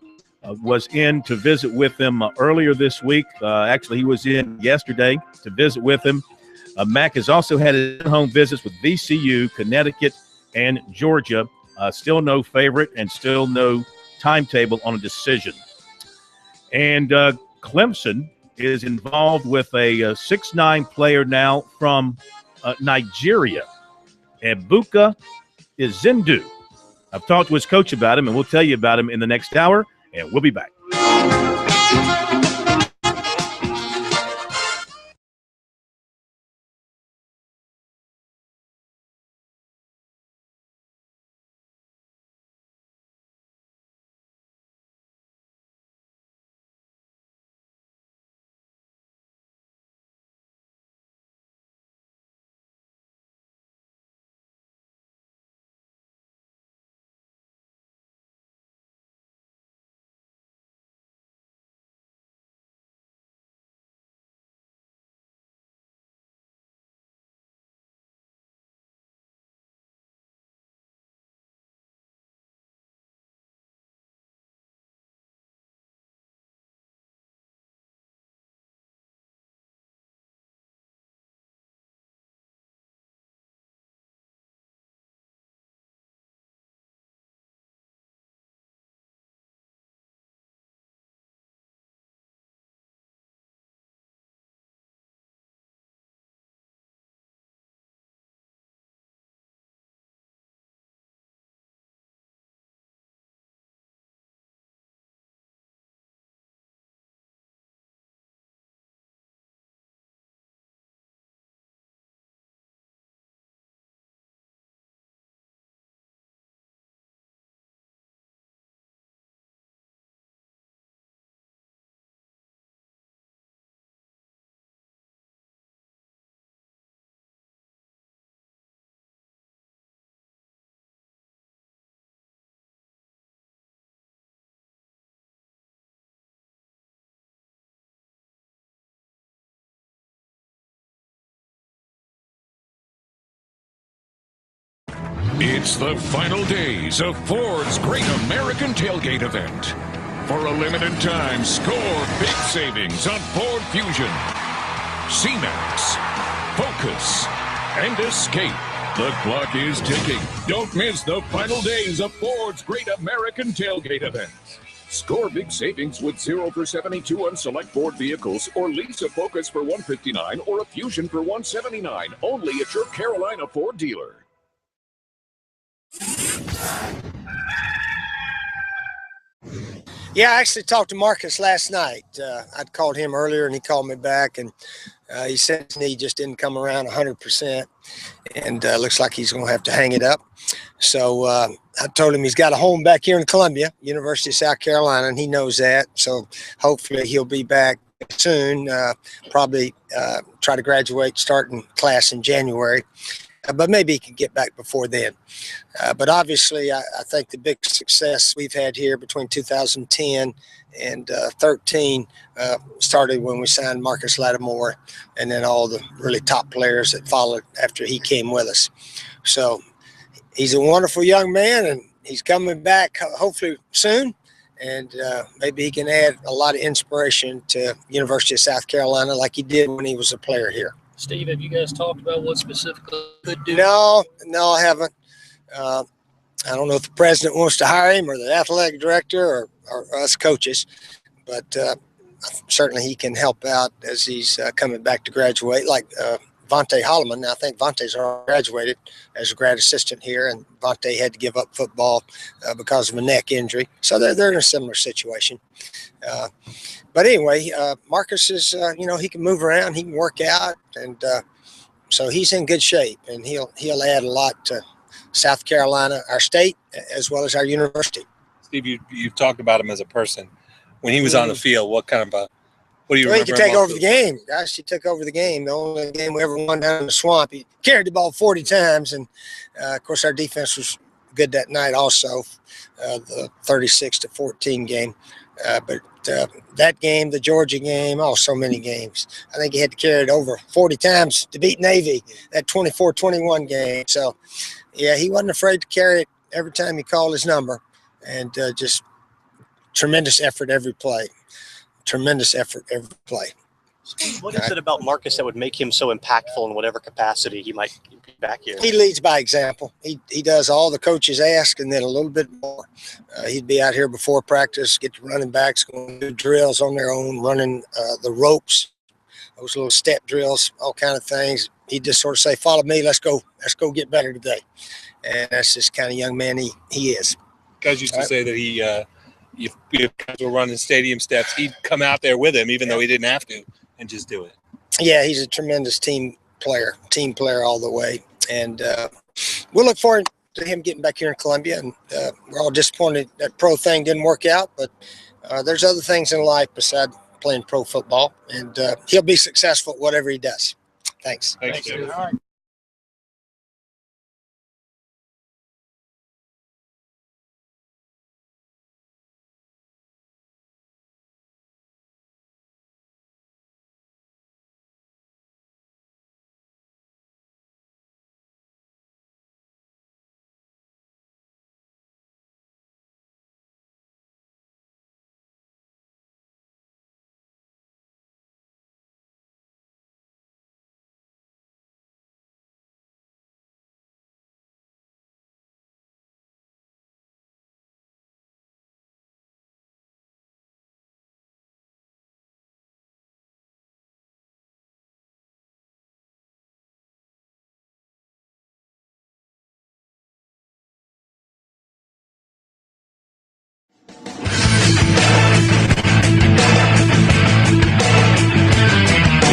was in to visit with him earlier this week. Actually, he was in yesterday to visit with him. Mack has also had in-home visits with VCU, Connecticut, and Georgia. Still no favorite and still no timetable on a decision. And Clemson is involved with a 6'9" player now from Nigeria, Ebuka Izindu. I've talked to his coach about him, and we'll tell you about him in the next hour, and we'll be back. It's the final days of Ford's Great American Tailgate event. For a limited time, score big savings on Ford Fusion, C-Max, Focus, and Escape. The clock is ticking. Don't miss the final days of Ford's Great American Tailgate event. Score big savings with 0 for 72 on select Ford vehicles, or lease a Focus for $159 or a Fusion for $179. Only at your Carolina Ford dealer. Yeah, I actually talked to Marcus last night. I'd called him earlier, and he called me back, and he said his knee just didn't come around 100%, and looks like he's going to have to hang it up. So I told him he's got a home back here in Columbia, University of South Carolina, and he knows that. So hopefully he'll be back soon, probably try to graduate, starting class in January. But maybe he can get back before then. But obviously, I think the big success we've had here between 2010 and 13 started when we signed Marcus Lattimore, and then all the really top players that followed after he came with us. So he's a wonderful young man, and he's coming back hopefully soon. And maybe he can add a lot of inspiration to University of South Carolina like he did when he was a player here. Steve, have you guys talked about what specifically could do? No, I haven't. I don't know if the president wants to hire him or the athletic director or us coaches, but certainly he can help out as he's coming back to graduate. Like Vontae Holloman. Now, I think Vontae's already graduated as a grad assistant here, and Vontae had to give up football because of a neck injury. So they're in a similar situation. But anyway, Marcus is, he can move around, he can work out, and so he's in good shape, and he'll add a lot to South Carolina, our state, as well as our university. Steve, you've talked about him as a person. When he was on the field, what do you remember? He could take over the game. Gosh, he took over the game. The only game we ever won down in the swamp. He carried the ball 40 times, and of course our defense was good that night also, the 36-14 game. But that game, the Georgia game, so many games. I think he had to carry it over 40 times to beat Navy, that 24-21 game. So, yeah, he wasn't afraid to carry it every time he called his number, and just tremendous effort every play. Tremendous effort every play. What is it about Marcus that would make him so impactful in whatever capacity he might be back here? He leads by example. He does all the coaches ask and then a little bit more. He'd be out here before practice, get the running backs going to do drills on their own, running the ropes, those little step drills, all kind of things. He'd just sort of say, "Follow me, let's go get better today." And that's just kind of young man he is. Guys used to say that if guys were running stadium steps, he'd come out there with him, even though he didn't have to, and just do it. Yeah, he's a tremendous team player all the way. And we'll look forward to him getting back here in Columbia. And we're all disappointed that pro thing didn't work out, but there's other things in life besides playing pro football. And he'll be successful at whatever he does. Thanks. Thanks, Jim. All right.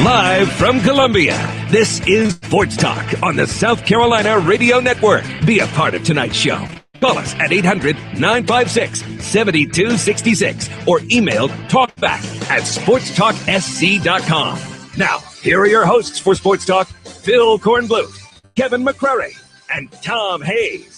Live from Columbia, this is Sports Talk on the South Carolina Radio Network. Be a part of tonight's show. Call us at 800-956-7266 or email talkback@sportstalksc.com. Now, here are your hosts for Sports Talk, Phil Kornbluth, Kevin McCrary, and Tom Hayes.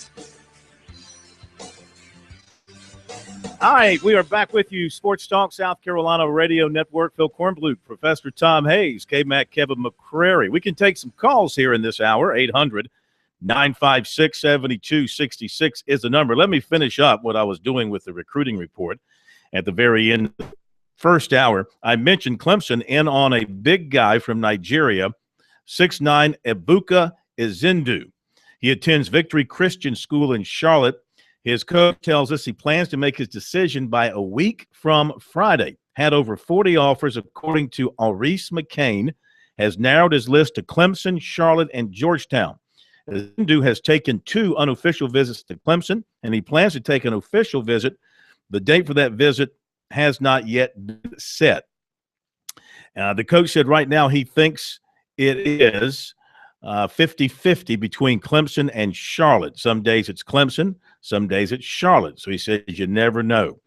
All right, we are back with you, Sports Talk, South Carolina Radio Network. Phil Kornbluth, Professor Tom Hayes, K-Mac, Kevin McCrary. We can take some calls here in this hour. 800-956-7266 is the number. Let me finish up what I was doing with the recruiting report at the very end of the first hour. I mentioned Clemson in on a big guy from Nigeria, 6'9", Ebuka Ezindu. He attends Victory Christian School in Charlotte. His coach tells us he plans to make his decision by a week from Friday. Had over 40 offers, according to Maurice McCain, has narrowed his list to Clemson, Charlotte, and Georgetown. Zindu has taken 2 unofficial visits to Clemson, and he plans to take an official visit. The date for that visit has not yet been set. The coach said right now he thinks it is 50-50 between Clemson and Charlotte. Some days it's Clemson, some days it's Charlotte. So he says you never know.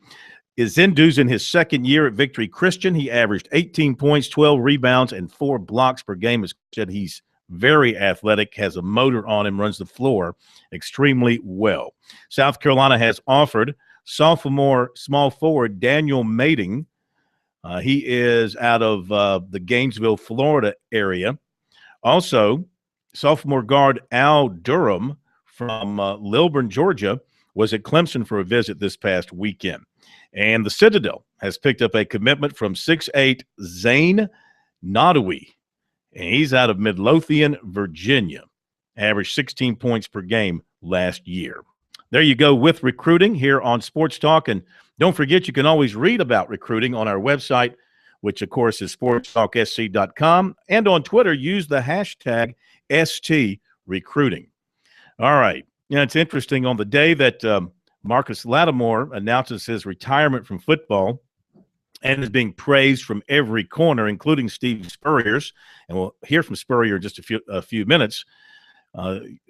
Izindu's in his second year at Victory Christian. He averaged 18 points, 12 rebounds, and 4 blocks per game. As said, he's very athletic, has a motor on him, runs the floor extremely well. South Carolina has offered sophomore small forward Daniel Mating. He is out of the Gainesville, Florida area. Also, sophomore guard Al Durham from Lilburn, Georgia, was at Clemson for a visit this past weekend. And the Citadel has picked up a commitment from 6'8" Zane Nadawi, and he's out of Midlothian, Virginia. Averaged 16 points per game last year. there you go with recruiting here on Sports Talk. And don't forget, you can always read about recruiting on our website, which, of course, is sportstalksc.com. And on Twitter, use the hashtag STRecruiting. All right. It's interesting. On the day that Marcus Lattimore announces his retirement from football and is being praised from every corner, including Steve Spurrier's, and we'll hear from Spurrier in just a few minutes.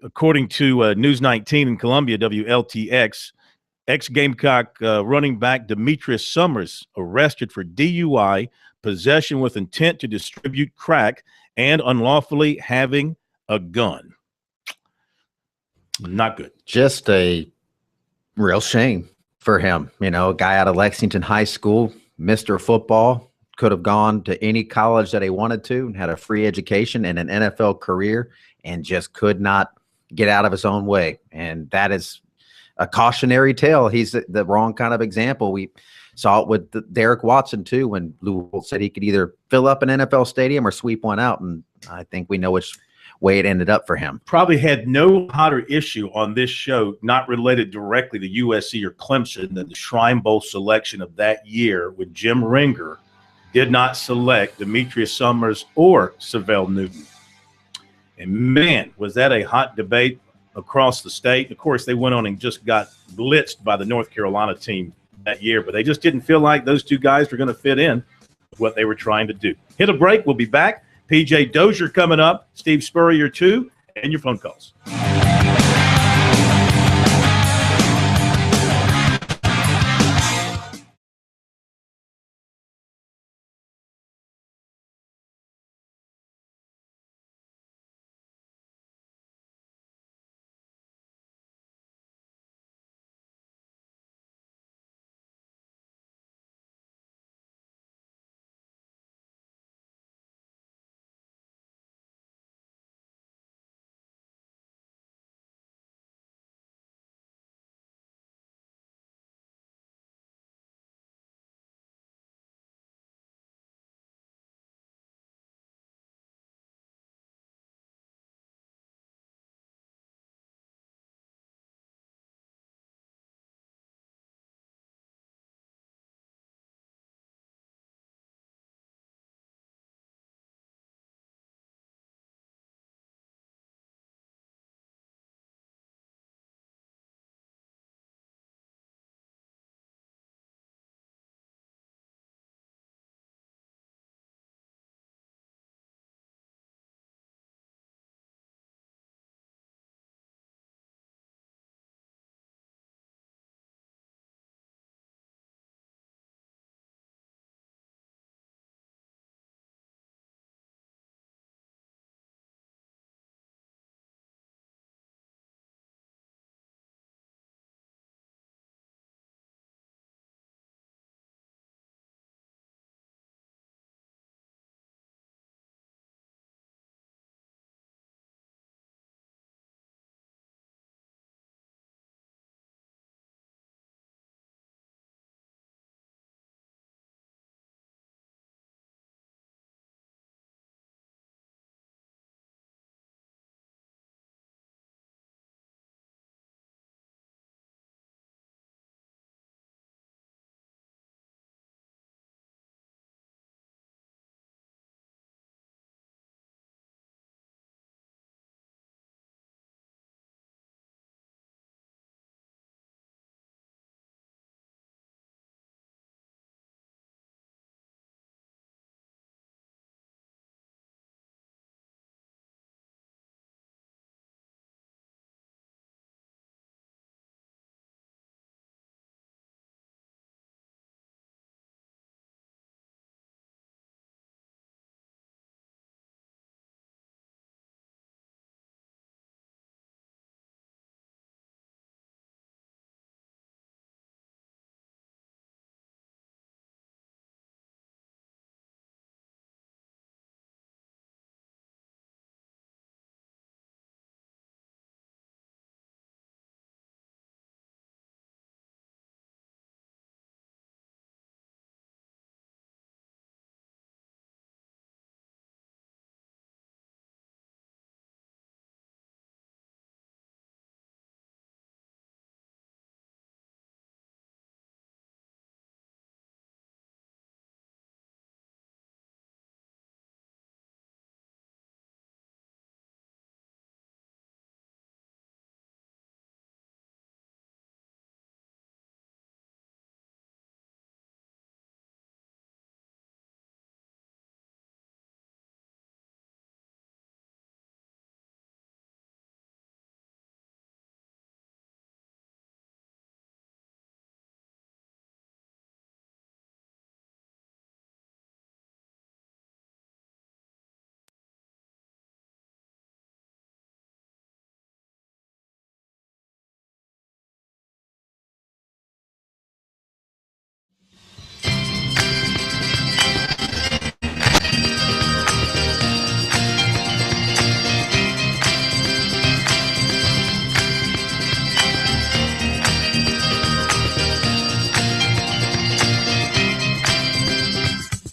According to News 19 in Columbia, WLTX, ex-Gamecock running back Demetrius Summers arrested for DUI, possession with intent to distribute crack, and unlawfully having a gun. Not good. Just a real shame for him. You know, a guy out of Lexington High School, Mr. Football, could have gone to any college that he wanted to and had a free education and an NFL career, and just could not get out of his own way. And that is a cautionary tale. He's the wrong kind of example. We saw it with Derek Watson too, when Louisville said he could either fill up an NFL stadium or sweep one out. And I think we know which way it ended up for him. Probably had no hotter issue on this show, not related directly to USC or Clemson, than the Shrine Bowl selection of that year when Jim Ringer did not select Demetrius Summers or Savell Newton. And man, was that a hot debate across the state. Of course, they went on and just got blitzed by the North Carolina team that year, but they just didn't feel like those two guys were going to fit in with what they were trying to do. Hit a break. We'll be back. PJ Dozier coming up, Steve Spurrier too, and your phone calls.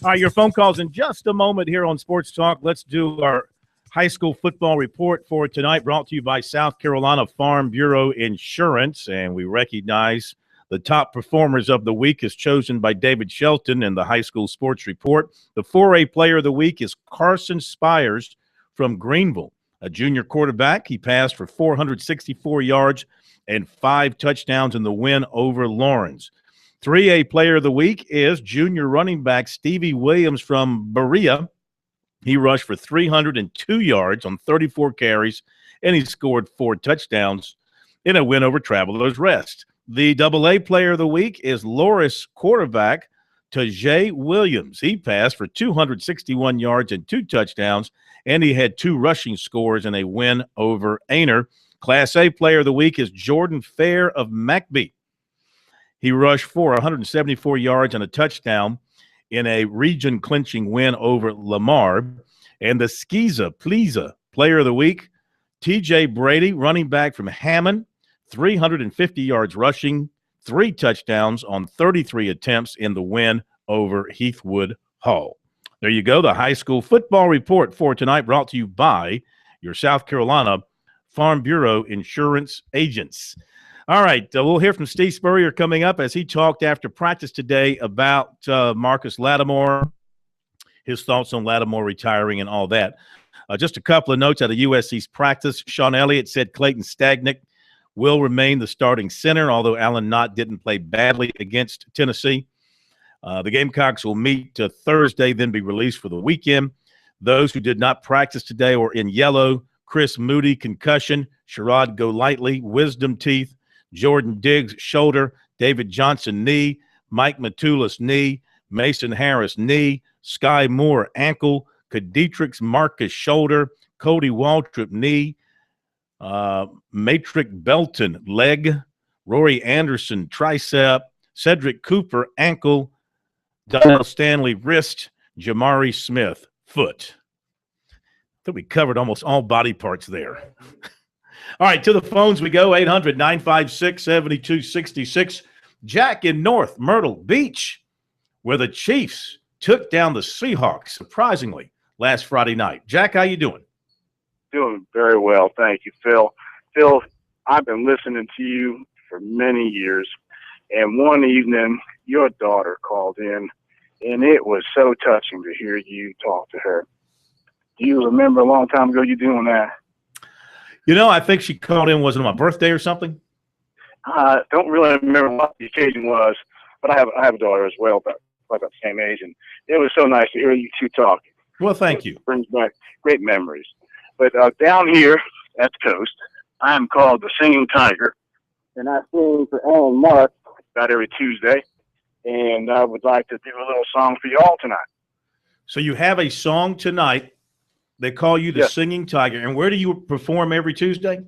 All right, your phone calls in just a moment here on Sports Talk. Let's do our high school football report for tonight, brought to you by South Carolina Farm Bureau Insurance. And we recognize the top performers of the week is chosen by David Shelton in the high school sports report. The 4A player of the week is Carson Spires from Greenville, a junior quarterback. He passed for 464 yards and 5 touchdowns in the win over Lawrence. 3A player of the week is junior running back Stevie Williams from Berea. He rushed for 302 yards on 34 carries, and he scored 4 touchdowns in a win over Travelers Rest. The AA player of the week is Loris quarterback Tajay Williams. He passed for 261 yards and 2 touchdowns, and he had 2 rushing scores in a win over Aner. Class A player of the week is Jordan Fair of McBee. He rushed for 174 yards and a touchdown in a region-clinching win over Lamar. And the Skiza Pleasa player of the week, T.J. Brady, running back from Hammond, 350 yards rushing, 3 touchdowns on 33 attempts in the win over Heathwood Hall. There you go, the high school football report for tonight, brought to you by your South Carolina Farm Bureau Insurance agents. All right, we'll hear from Steve Spurrier coming up as he talked after practice today about Marcus Lattimore, his thoughts on Lattimore retiring and all that. Just a couple of notes out of USC's practice. Sean Elliott said Clayton Stagnick will remain the starting center, although Alan Knott didn't play badly against Tennessee. The Gamecocks will meet Thursday, then be released for the weekend. Those who did not practice today were in yellow: Chris Moody, concussion; Sherrod Golightly, wisdom teeth; Jordan Diggs, shoulder; David Johnson, knee; Mike Matulis, knee; Mason Harris, knee; Sky Moore, ankle; Kadietrix Marcus, shoulder; Cody Waltrip, knee; Matrick Belton, leg; Rory Anderson, tricep; Cedric Cooper, ankle; Donnell Stanley, wrist; Jamari Smith, foot. I think we covered almost all body parts there. All right, to the phones we go, 800-956-7266. Jack in North Myrtle Beach, where the Chiefs took down the Seahawks, surprisingly, last Friday night. Jack, how you doing? Doing very well, thank you, Phil. Phil, I've been listening to you for many years, and one evening your daughter called in, and it was so touching to hear you talk to her. Do you remember a long time ago you doing that? You know, I think she called in, was it on my birthday or something? I don't really remember what the occasion was, but I have a daughter as well, about the same age, and it was so nice to hear you two talk. Well, thank you. It brings back great memories. But down here at the coast, I am called the Singing Tiger, and I sing for Alan Mark about every Tuesday, and I would like to do a little song for you all tonight. So you have a song tonight. They call you the Yes. Singing Tiger. And where do you perform every Tuesday?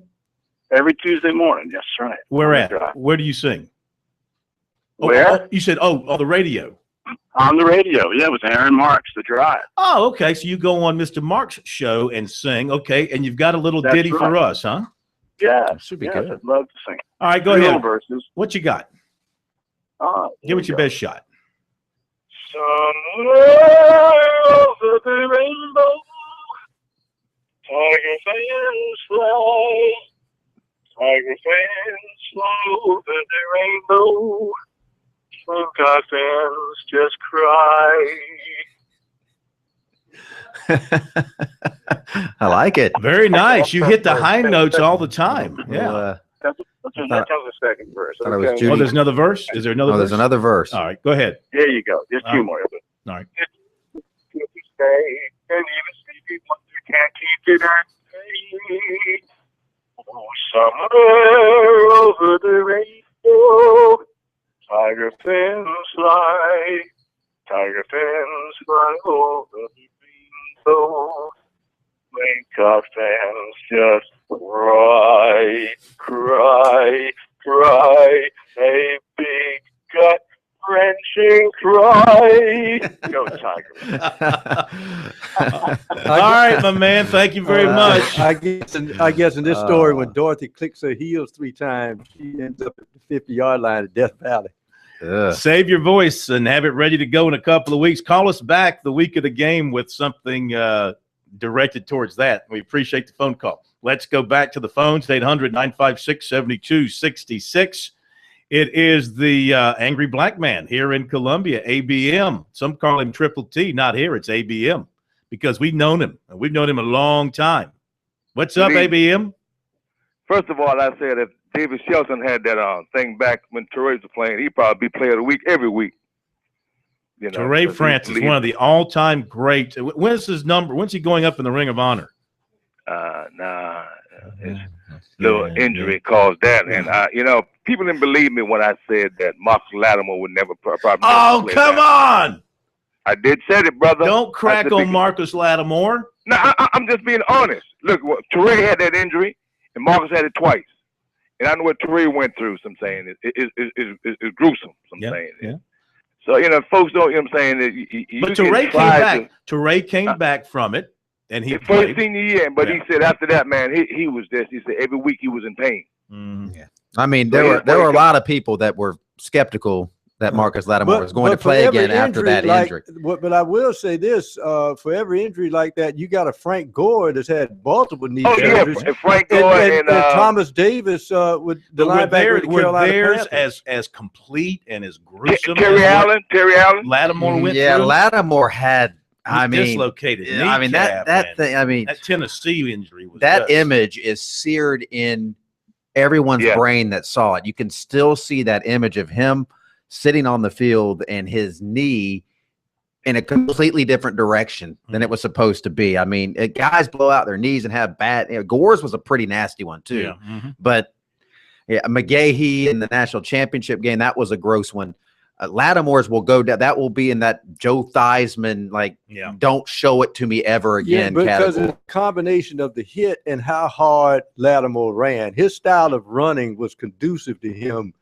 Every Tuesday morning, that's right. Where On the at? drive. Where do you sing? Where? You said, on the radio. On the radio, yeah, with Aaron Marks, The Drive. Oh, okay. So you go on Mr. Mark's show and sing. Okay. And you've got a little That's ditty for right. us, huh? Yeah, Should be yes, good. I'd love to sing. All right, go Three ahead. little verses. What you got? Give it your best shot. Somewhere over the rainbow, tiger fans fly, tiger fans fly over the rainbow, Gamecock fans just cry. I like it. Very nice. You hit the high notes all the time. Yeah. That comes the second verse. thought it was Okay? Judy. Oh, there's another verse? Is there another Oh, verse? there's another verse. All right, go ahead. There you go. There's two more of it. All right. Stay, and even sleepy ones who can't keep it at bay. Oh, somewhere over the rainbow, tiger fans fly, tiger fans fly over the rainbow. Gamecock fans just cry, cry, cry, a big gut-wrenching cry. Go Tigers. All right, my man. Thank you very much. I guess in this story, when Dorothy clicks her heels 3 times, she ends up at the 50-yard line at Death Valley. Save your voice and have it ready to go in a couple of weeks. Call us back the week of the game with something directed towards that. We appreciate the phone call. Let's go back to the phones, 800-956-7266. It is the angry black man here in Columbia, ABM. Some call him Triple T. Not here. It's ABM because we've known him. We've known him a long time. What's up, ABM? First of all, I said if David Shelton had that thing back when Torrey was playing, he'd probably be player of the week every week. You know, Torrey Francis, one of the all-time greats. When's his number? When's he going up in the Ring of Honor? His little injury caused that. And, people didn't believe me when I said that Marcus Lattimore would never probably. Oh, come on. I did say it, brother. Don't crack on Marcus Lattimore. No, I'm just being honest. Look, Torrey had that injury, and Marcus had it twice. And I know what Torrey went through, so I'm saying. It's gruesome, so I'm saying. Yeah. So, folks don't, I'm saying. But Torrey came back. Torrey came back from it. And he first senior year, but he said after that, man, he was this. He said every week he was in pain. Yeah, I mean there were a lot of people that were skeptical that Marcus Lattimore was going to play again after that injury. But I will say this: for every injury like that, you got a Frank Gore that's had multiple knee injuries. And Frank Gore and Thomas Davis with the linebacker with the Carolina Panthers. as complete and as gruesome. Terry Allen. Lattimore went through. Yeah, Lattimore had. Dislocated. I mean that thing. I mean that Tennessee injury was that image is seared in everyone's brain that saw it. You can still see that image of him sitting on the field and his knee in a completely different direction than it was supposed to be. I mean, guys blow out their knees and have bad. Gore's was a pretty nasty one too. But McGahee in the national championship game, that was a gross one. Lattimore's will go down. That will be in that Joe Theismann, don't show it to me ever again. Yeah, because category. it's a combination of the hit and how hard Lattimore ran. His style of running was conducive to him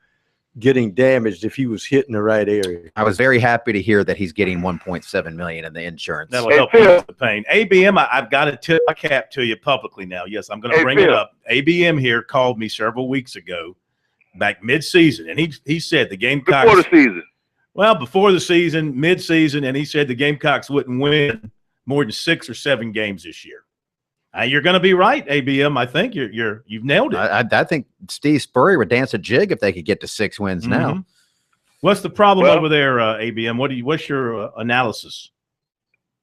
getting damaged if he was hitting the right area. I was very happy to hear that he's getting $1.7 million in the insurance. That'll help ease the pain. ABM, I've got to tip my cap to you publicly now. Yes, I'm going to bring it up. ABM here called me several weeks ago, back mid-season, and he said the Gamecocks before the season. Well, before the season, mid-season, and he said the Gamecocks wouldn't win more than 6 or 7 games this year. You're going to be right, ABM. I think you've nailed it. I think Steve Spurrier would dance a jig if they could get to 6 wins now. What's the problem over there, ABM? What's your analysis?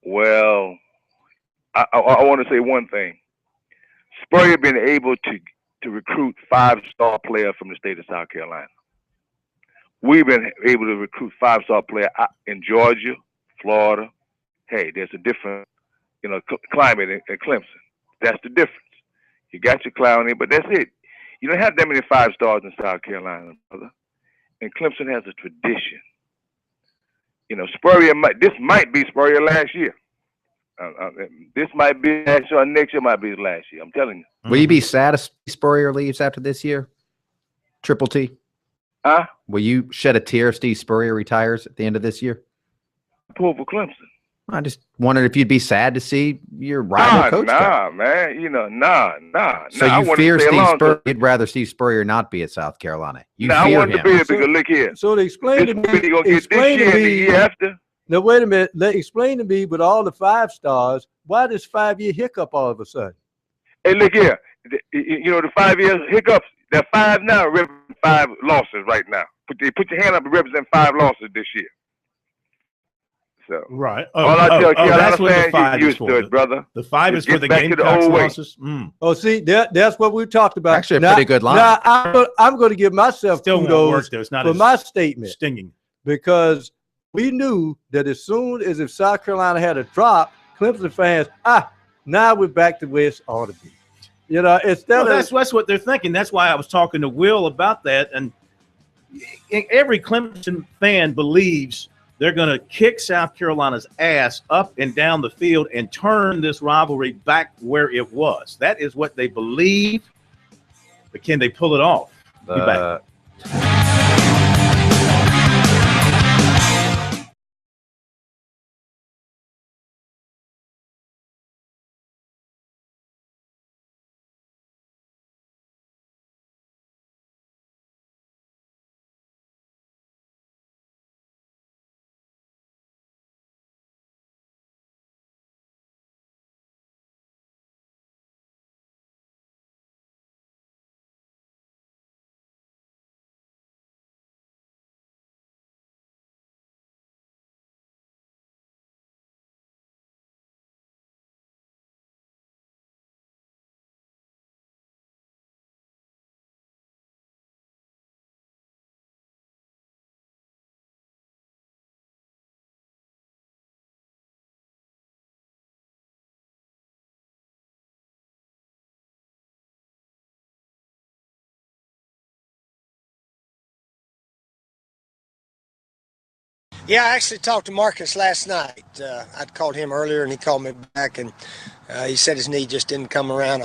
Well, I want to say one thing. Spurrier been able to recruit 5-star players from the state of South Carolina. We've been able to recruit 5-star players in Georgia, Florida. Hey, there's a different, climate in Clemson. That's the difference. You got your Clowney, but that's it. You don't have that many 5-stars in South Carolina, brother. And Clemson has a tradition. Spurrier this might be Spurrier last year. This might be last year, or next year might be his last year. I'm telling you. Will you be sad if Spurrier leaves after this year? Triple T. Huh? Will you shed a tear if Steve Spurrier retires at the end of this year? Pull for Clemson. I just wondered if you'd be sad to see your rival coach. Man. So you fear Steve Spurrier? You'd rather Steve Spurrier not be at South Carolina? I wanted to be there because look here. So to explain to me, explain to me. The year after. Now wait a minute. Explain to me with all the 5-stars, why this 5-year hiccup all of a sudden? Hey, look here. The 5-year hiccups. They're 5 now, represent 5 losses right now. Put your hand up and represent 5 losses this year. So right. All I tell Carolina fans, you used to it, brother. The 5 is for the Gamecocks losses. Oh, see, that's what we talked about. Actually, a pretty good line. Now, I'm going to give myself kudos for my statement. Stinging. Because we knew that as soon as if South Carolina had a drop, Clemson fans, now we're back to where it ought to be. That's what they're thinking. That's why I was talking to Will about that. And every Clemson fan believes they're going to kick South Carolina's ass up and down the field and turn this rivalry back where it was. That is what they believe. But can they pull it off? Be back. Yeah, I actually talked to Marcus last night. I'd called him earlier, and he called me back, and he said his knee just didn't come around.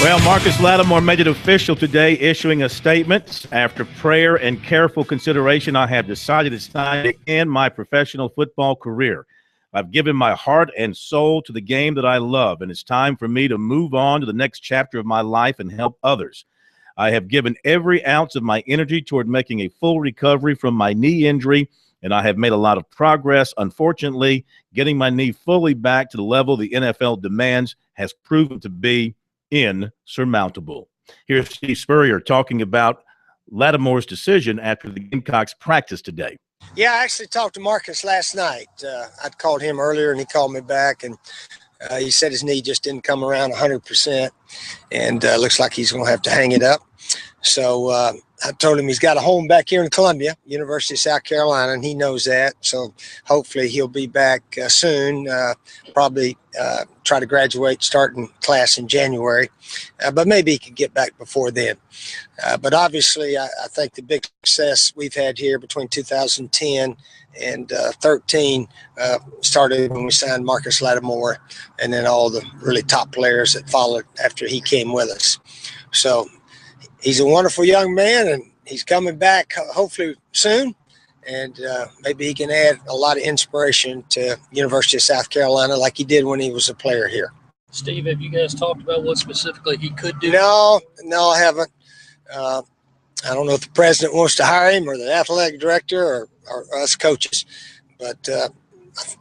Well, Marcus Lattimore made it official today, issuing a statement. After prayer and careful consideration, I have decided it's time to end my professional football career. I've given my heart and soul to the game that I love, and it's time for me to move on to the next chapter of my life and help others. I have given every ounce of my energy toward making a full recovery from my knee injury, and I have made a lot of progress. Unfortunately, getting my knee fully back to the level the NFL demands has proven to be insurmountable. Here's Steve Spurrier talking about Lattimore's decision after the Gamecocks practice today. Yeah, I actually talked to Marcus last night. I'd called him earlier, and he called me back, and he said his knee just didn't come around 100%, and looks like he's going to have to hang it up. So I told him he's got a home back here in Columbia, University of South Carolina, and he knows that. So hopefully he'll be back soon, probably try to graduate starting class in January. But maybe he could get back before then. But obviously, I think the big success we've had here between 2010 and 13 started when we signed Marcus Lattimore, and then all the really top players that followed after he came with us. So he's a wonderful young man, and he's coming back hopefully soon. And maybe he can add a lot of inspiration to University of South Carolina like he did when he was a player here. Steve, have you guys talked about what specifically he could do? No, I haven't. I don't know if the president wants to hire him or the athletic director or us coaches, but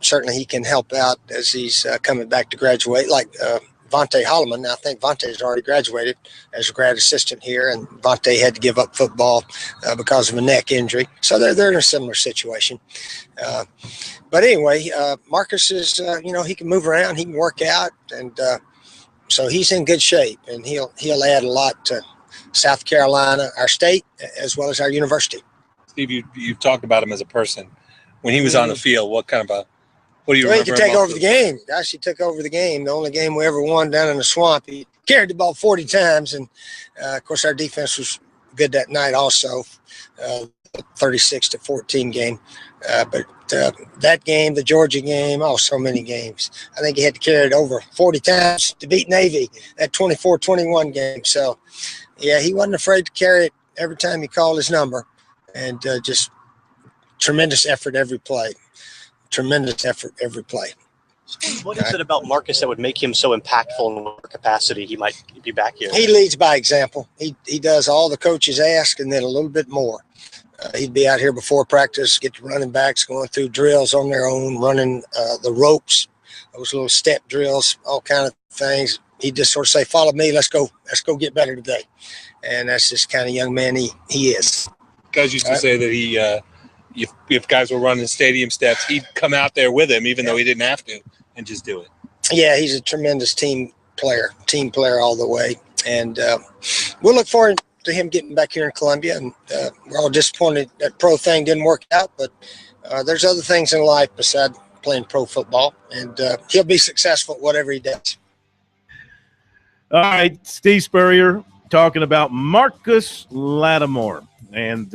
certainly he can help out as he's coming back to graduate, like Vontae Holloman. I think Vontae's already graduated as a grad assistant here, and Vontae had to give up football because of a neck injury. So they're in a similar situation. But anyway, Marcus is, he can move around, he can work out, and so he's in good shape, and he'll add a lot to South Carolina, our state, as well as our university. Steve, you've talked about him as a person. When he was on the field, what do you remember? He could take over the game. Gosh, he took over the game. The only game we ever won down in the swamp. He carried the ball 40 times, and of course our defense was good that night also, 36-14 game. But that game, the Georgia game, so many games. I think he had to carry it over 40 times to beat Navy, that 24-21 game. So, yeah, he wasn't afraid to carry it every time he called his number, and just tremendous effort every play. Tremendous effort every play. What is it about Marcus that would make him so impactful in whatever capacity he might be back here? He leads by example. He does all the coaches ask and then a little bit more. He'd be out here before practice, get the running backs going through drills on their own, running the ropes, those little step drills, all kind of things. He'd just sort of say, "Follow me, let's go get better today." And that's just kind of young man he is. Guys used to say that he if guys were running stadium steps, he'd come out there with him, even though he didn't have to, and just do it. Yeah, he's a tremendous team player all the way. And we'll look forward to him getting back here in Columbia. And we're all disappointed that pro thing didn't work out, but there's other things in life besides playing pro football, and he'll be successful at whatever he does. All right, Steve Spurrier talking about Marcus Lattimore. And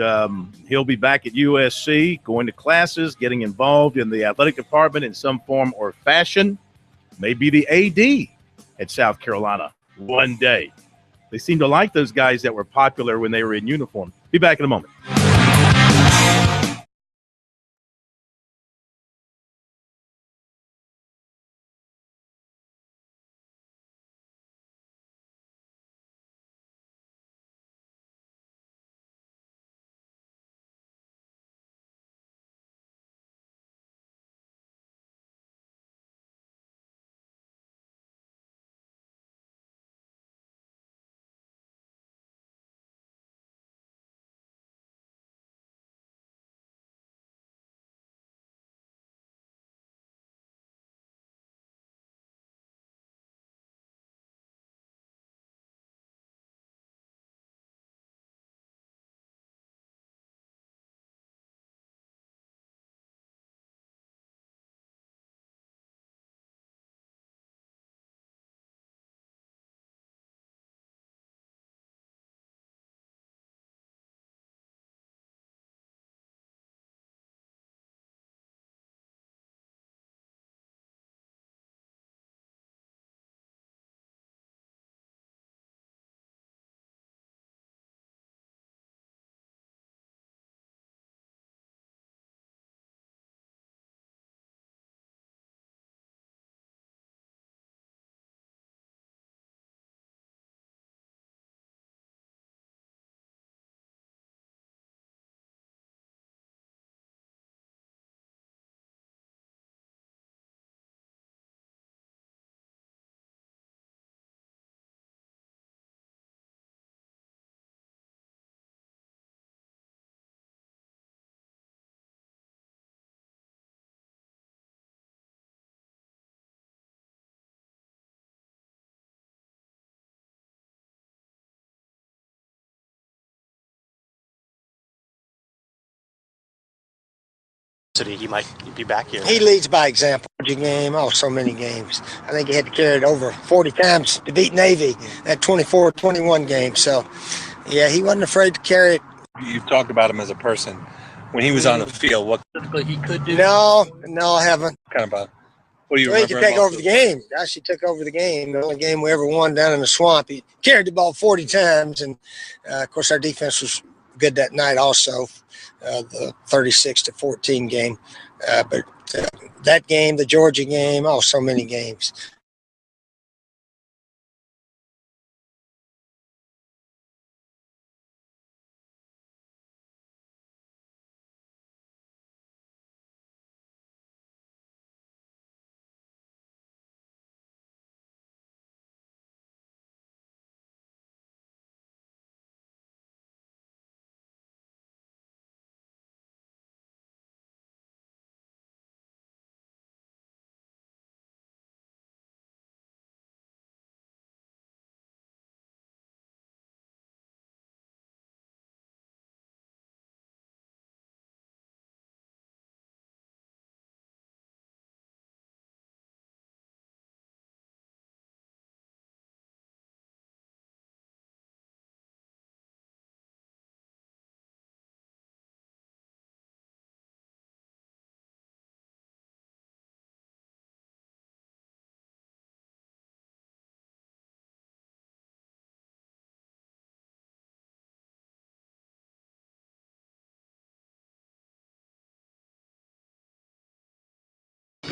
he'll be back at USC, going to classes, getting involved in the athletic department in some form or fashion. Maybe the AD at South Carolina one day. They seem to like those guys that were popular when they were in uniform. Be back in a moment. he might be back here. He leads by example. Game, so many games. I think he had to carry it over 40 times to beat Navy that 24-21 game. So, yeah, he wasn't afraid to carry it. You've talked about him as a person. When he was on the field, what Typically he could do? No, I haven't. kind of what do you Well, he remember? could take him over the game. Gosh, he took over the game. The only game we ever won down in the swamp. He carried the ball 40 times. And, of course, our defense was good that night also, the 36-14 game. But that game, the Georgia game, so many games.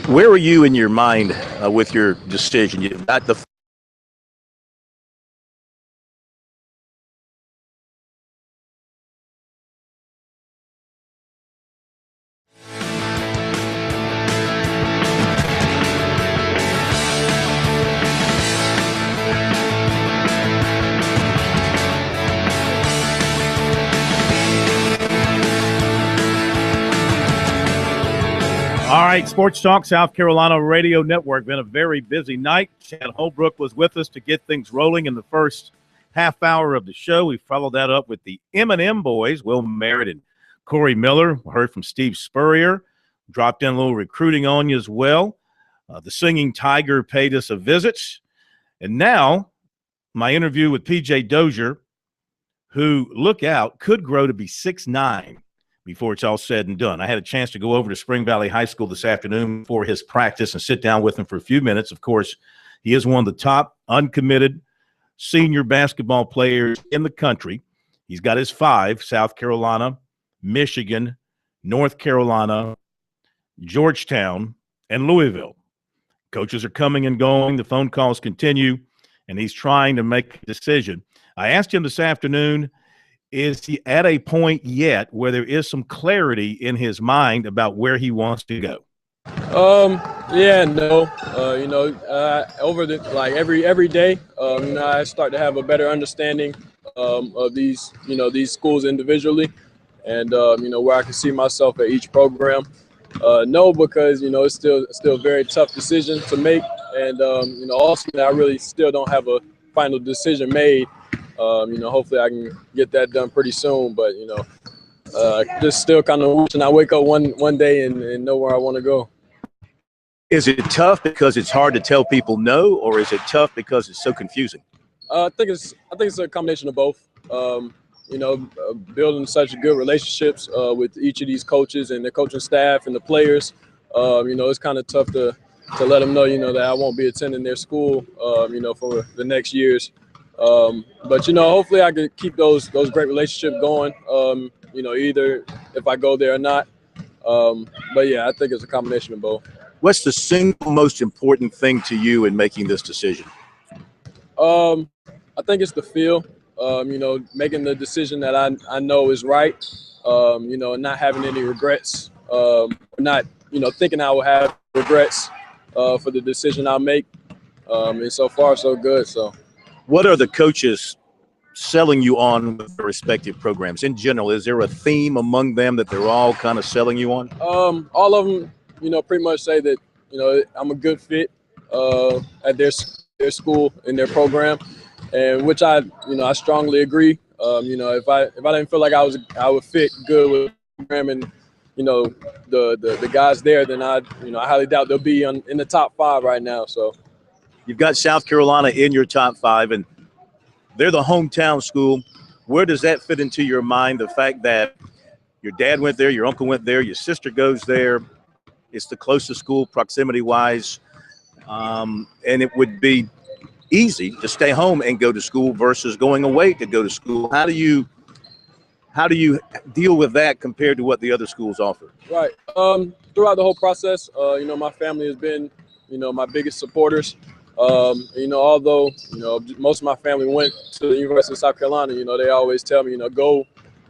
Where were you in your mind with your decision? You got the All right, Sports Talk, South Carolina Radio Network. Been a very busy night. Chad Holbrook was with us to get things rolling in the first half hour of the show. We followed that up with the M&M boys, Will Merritt and Corey Miller. We heard from Steve Spurrier. Dropped in a little recruiting on you as well. The Singing Tiger paid us a visit. And now my interview with P.J. Dozier, who, look out, could grow to be 6'9". before it's all said and done. I had a chance to go over to Spring Valley High School this afternoon for his practice and sit down with him for a few minutes. Of course, he is one of the top uncommitted senior basketball players in the country. He's got his 5, South Carolina, Michigan, North Carolina, Georgetown, and Louisville. Coaches are coming and going. The phone calls continue, and he's trying to make a decision. I asked him this afternoon, is he at a point yet where there is some clarity in his mind about where he wants to go? Yeah, no. Over the every day, I start to have a better understanding of these schools individually, and where I can see myself at each program. No, because it's still a very tough decision to make, and also I really still don't have a final decision made. Hopefully I can get that done pretty soon, but just still kind of wishing I wake up one day and know where I want to go. Is it tough because it's hard to tell people no, or is it tough because it's so confusing? I think it's a combination of both. Building such good relationships with each of these coaches and the coaching staff and the players. It's kind of tough to let them know, that I won't be attending their school, for the next years. But hopefully I could keep those great relationships going. Either if I go there or not. But yeah, I think it's a combination of both. What's the single most important thing to you in making this decision? I think it's the feel. Making the decision that I know is right. Not having any regrets. Not thinking I will have regrets for the decision I'll make. And so far so good. So. What are the coaches selling you on with their respective programs? In general, is there a theme among them that they're all kind of selling you on? All of them, pretty much say that, I'm a good fit at their school and their program, and which I strongly agree. If I didn't feel like I would fit good with the program and the guys there, then I highly doubt they'll be in the top 5 right now. So You've got South Carolina in your top 5, and they're the hometown school. Where does that fit into your mind, the fact that your dad went there, your uncle went there, your sister goes there? It's the closest school proximity-wise, and it would be easy to stay home and go to school versus going away to go to school. How do you deal with that compared to what the other schools offer? Right. Throughout the whole process, my family has been, my biggest supporters. Although, most of my family went to the University of South Carolina, they always tell me, go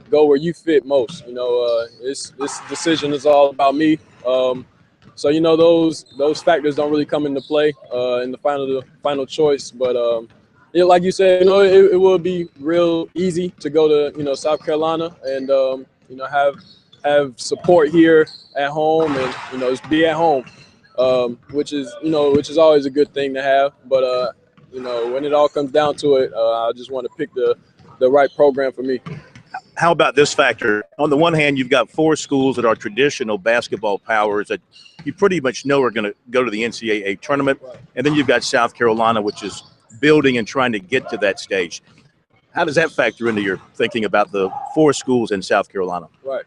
where you fit most. This decision is all about me. So, those factors don't really come into play in the final choice. But, like you said, it will be real easy to go to, South Carolina and, have support here at home and, just be at home. Which is always a good thing to have. But, when it all comes down to it, I just want to pick the right program for me. How about this factor? On the one hand, you've got 4 schools that are traditional basketball powers that you pretty much know are going to go to the NCAA tournament. And then you've got South Carolina, which is building and trying to get to that stage. How does that factor into your thinking about the 4 schools in South Carolina? Right.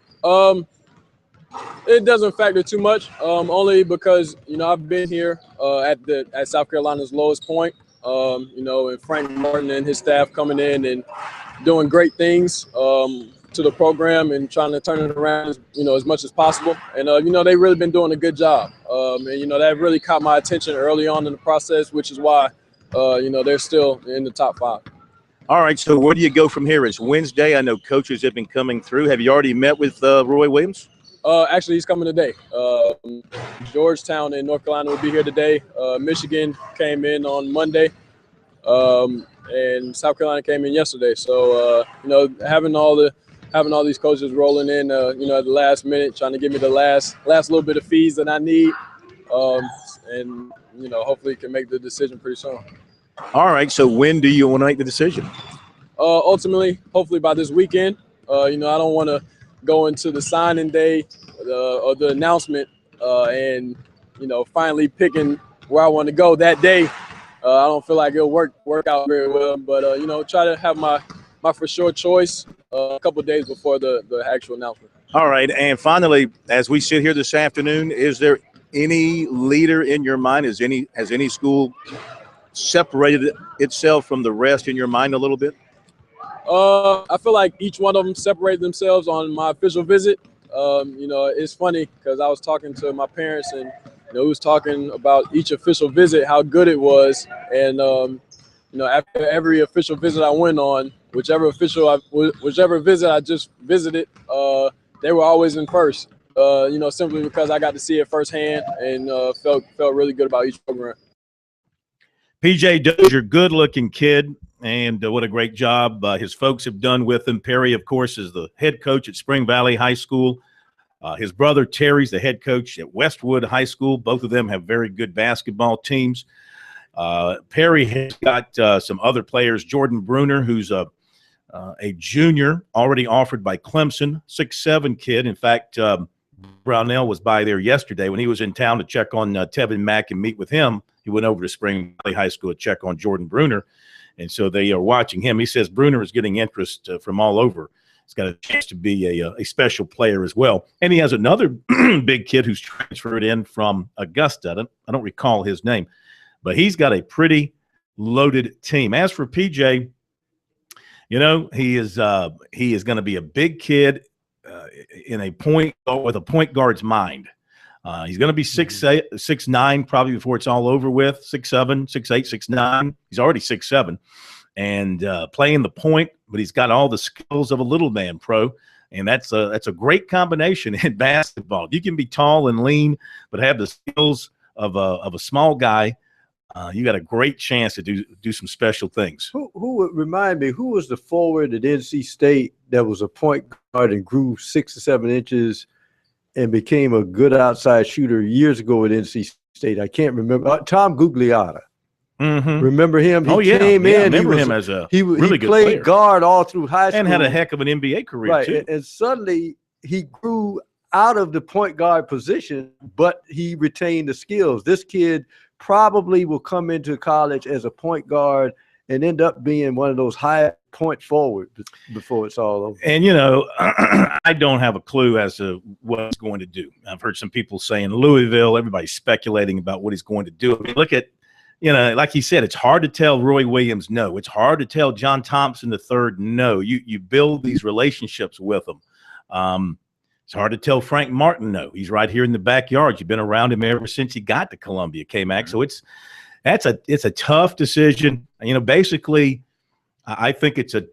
It doesn't factor too much, only because, I've been here at South Carolina's lowest point, and Frank Martin and his staff coming in and doing great things to the program and trying to turn it around, as much as possible. And, they've really been doing a good job. And, that really caught my attention early on in the process, which is why, they're still in the top 5. All right, so where do you go from here? It's Wednesday. I know coaches have been coming through. Have you already met with Roy Williams? Actually, he's coming today. Georgetown in North Carolina will be here today. Michigan came in on Monday, and South Carolina came in yesterday. So, having all these coaches rolling in, at the last minute, trying to give me the last little bit of fees that I need, and hopefully can make the decision pretty soon. All right. So when do you want to make the decision? Ultimately, hopefully by this weekend. I don't want to go into the signing day or the announcement and finally picking where I want to go that day. I don't feel like it'll work out very well, but try to have my for sure choice a couple of days before the actual announcement. All right, and finally, as we sit here this afternoon, is there any leader in your mind? Has any school separated itself from the rest in your mind a little bit? I feel like each one of them separated themselves on my official visit. It's funny because I was talking to my parents and we was talking about each official visit, how good it was. And, after every official visit I went on, whichever visit I just visited, they were always in first, simply because I got to see it firsthand and felt really good about each program. PJ Dozier, good-looking kid, and what a great job his folks have done with him. Perry, of course, is the head coach at Spring Valley High School. His brother Terry's the head coach at Westwood High School. Both of them have very good basketball teams. Perry has got some other players. Jordan Bruner, who's a junior, already offered by Clemson, 6'7" kid. In fact, Brownell was by there yesterday when he was in town to check on Tevin Mack and meet with him. He went over to Spring Valley High School to check on Jordan Bruner, and so they are watching him. He says Bruner is getting interest from all over. He's got a chance to be a special player as well. And he has another big kid who's transferred in from Augusta. I don't recall his name, but he's got a pretty loaded team. As for PJ, he is going to be a big kid with a point guard's mind. He's going to be 6'8", 6'9", probably before it's all over with. 6'7", 6'8", 6'9". He's already 6'7", and playing the point, but he's got all the skills of a little man pro, and that's a great combination in basketball. You can be tall and lean, but have the skills of a small guy. You got a great chance to do some special things. Who would remind me? Who was the forward at NC State that was a point guard and grew 6 or 7 inches and became a good outside shooter years ago at NC State? I can't remember. Tom Gugliotta. Mm-hmm. Remember him? He came in. I remember him as a really good played player. Guard all through high school and had a heck of an NBA career too. And suddenly he grew out of the point guard position, but he retained the skills. This kid probably will come into college as a point guard and end up being one of those high point forward before it's all over. And, I don't have a clue as to what he's going to do. I've heard some people saying Louisville, everybody's speculating about what he's going to do. I mean, look at, like he said, it's hard to tell Roy Williams no. It's hard to tell John Thompson III no. You build these relationships with them. It's hard to tell Frank Martin no. He's right here in the backyard. You've been around him ever since he got to Columbia, K-Mac. So it's a tough decision. Basically, I think it's a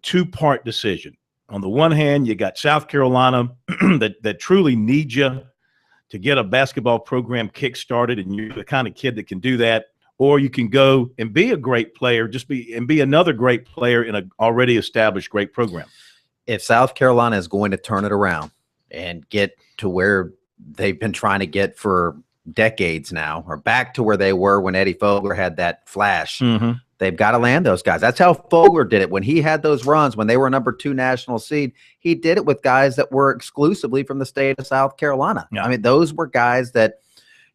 two-part decision. On the one hand, you got South Carolina that truly needs you to get a basketball program kick-started, and you're the kind of kid that can do that. Or you can go and be a great player, be another great player in an already established great program. If South Carolina is going to turn it around and get to where they've been trying to get for decades now, or back to where they were when Eddie Fogler had that flash, they've got to land those guys. That's how Fogler did it. When he had those runs, when they were number 2 national seed, he did it with guys that were exclusively from the state of South Carolina. Yeah. I mean, those were guys that,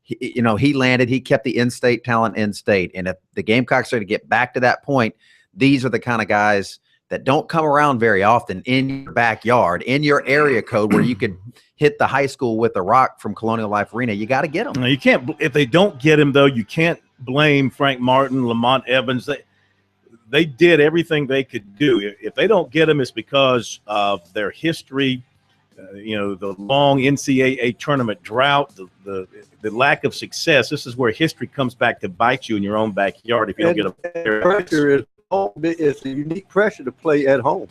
he landed, he kept the in-state talent in-state. And if the Gamecocks are to get back to that point, these are the kind of guys that don't come around very often in your backyard, in your area code where you could hit the high school with a rock from Colonial Life Arena. You got to get them. No, you can't. If they don't get him, though, you can't blame Frank Martin, Lamont Evans. They did everything they could do. If they don't get him, it's because of their history, the long NCAA tournament drought, the lack of success. This is where history comes back to bite you in your own backyard if you don't get a pressure. It's a unique pressure to play at home.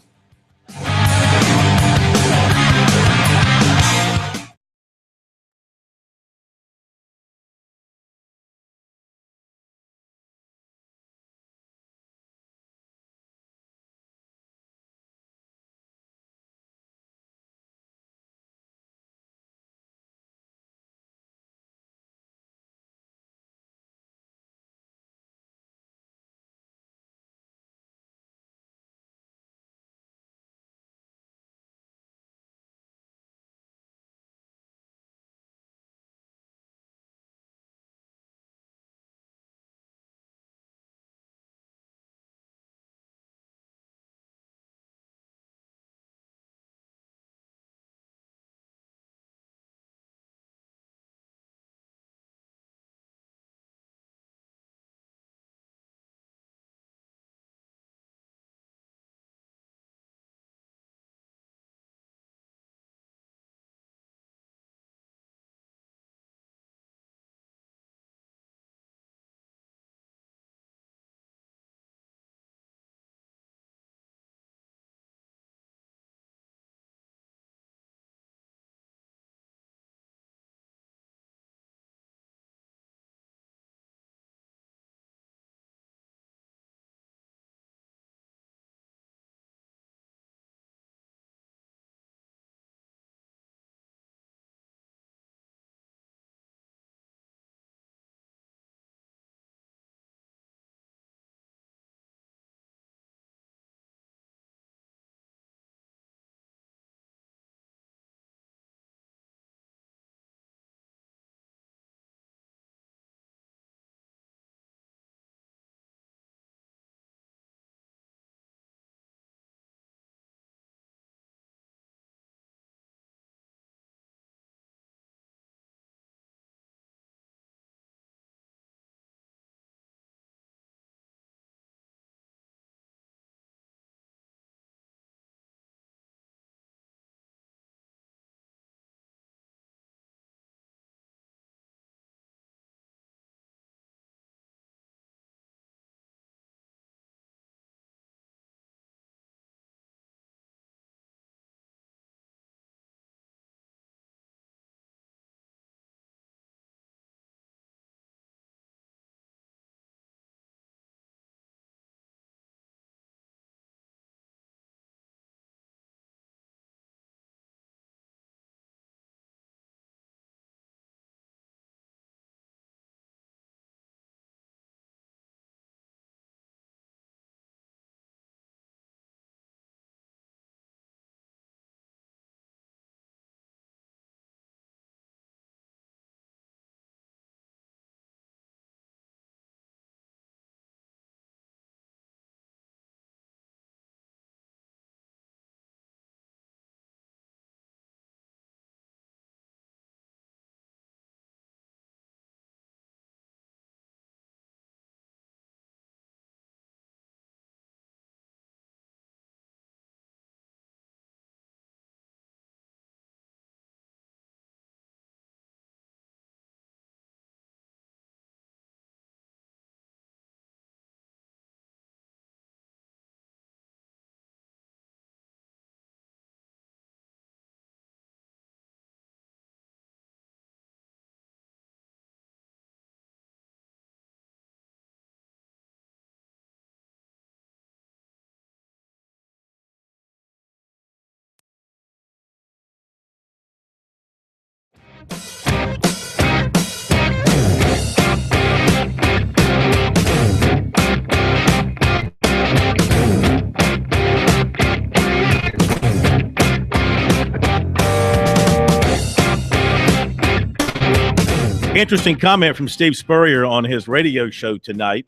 Interesting comment from Steve Spurrier on his radio show tonight.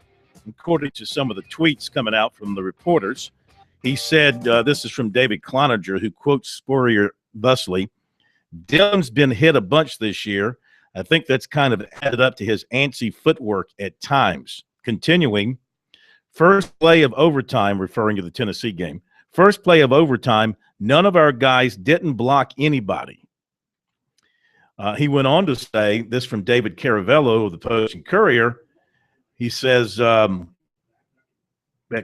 According to some of the tweets coming out from the reporters, he said, this is from David Cloninger, who quotes Spurrier thusly, Dylan's been hit a bunch this year. I think that's kind of added up to his antsy footwork at times. Continuing, first play of overtime, referring to the Tennessee game, first play of overtime, none of our guys didn't block anybody. He went on to say, this from David Caravello of the Post and Courier, he says that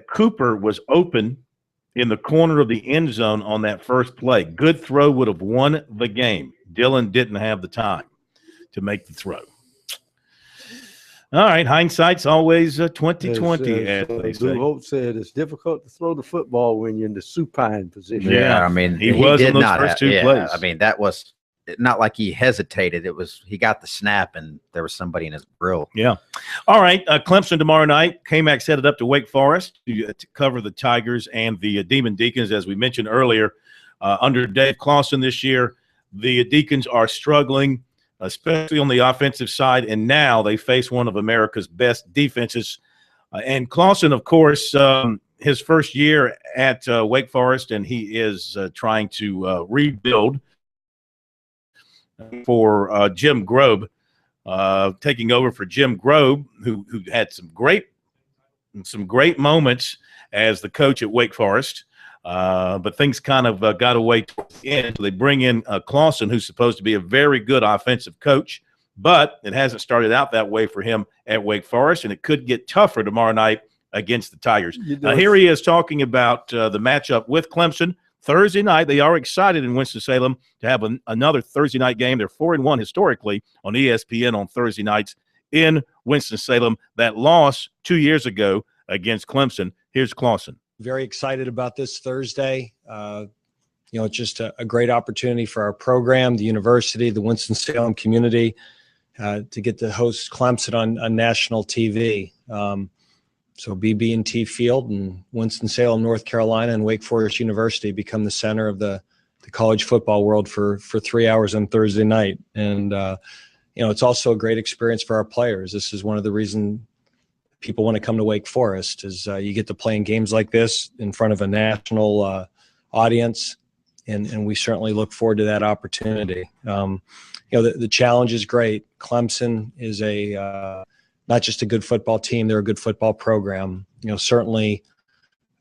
Cooper was open in the corner of the end zone on that first play. Good throw would have won the game. Dylan didn't have the time to make the throw. All right, hindsight's always 20/20, as they say. Lou Holt said it's difficult to throw the football when you're in the supine position. Yeah, I mean, he was did in those not first two plays. I mean, that was not like he hesitated. It was he got the snap and there was somebody in his grill. Yeah. All right, Clemson tomorrow night. K-Max headed up to Wake Forest to cover the Tigers and the Demon Deacons, as we mentioned earlier. Under Dave Clawson this year, the Deacons are struggling, especially on the offensive side, and now they face one of America's best defenses. And Clawson, of course, his first year at Wake Forest, and he is trying to rebuild for Jim Grobe, taking over for Jim Grobe, who had some great moments as the coach at Wake Forest. But things kind of got away towards the end. So they bring in Clawson, who's supposed to be a very good offensive coach, but it hasn't started out that way for him at Wake Forest, and it could get tougher tomorrow night against the Tigers. Here he is talking about the matchup with Clemson Thursday night. They are excited in Winston-Salem to have another Thursday night game. They're 4-1 historically on ESPN on Thursday nights in Winston-Salem. That loss 2 years ago against Clemson. Here's Clawson. Very excited about this Thursday. It's just a great opportunity for our program, the university, the Winston-Salem community to get to host Clemson on national TV. So BB&T Field in Winston-Salem, North Carolina, and Wake Forest University become the center of the college football world for 3 hours on Thursday night. And, it's also a great experience for our players. This is one of the reasons people want to come to Wake Forest is you get to play in games like this in front of a national audience, and we certainly look forward to that opportunity. The challenge is great. Clemson is not just a good football team, they're a good football program. Certainly,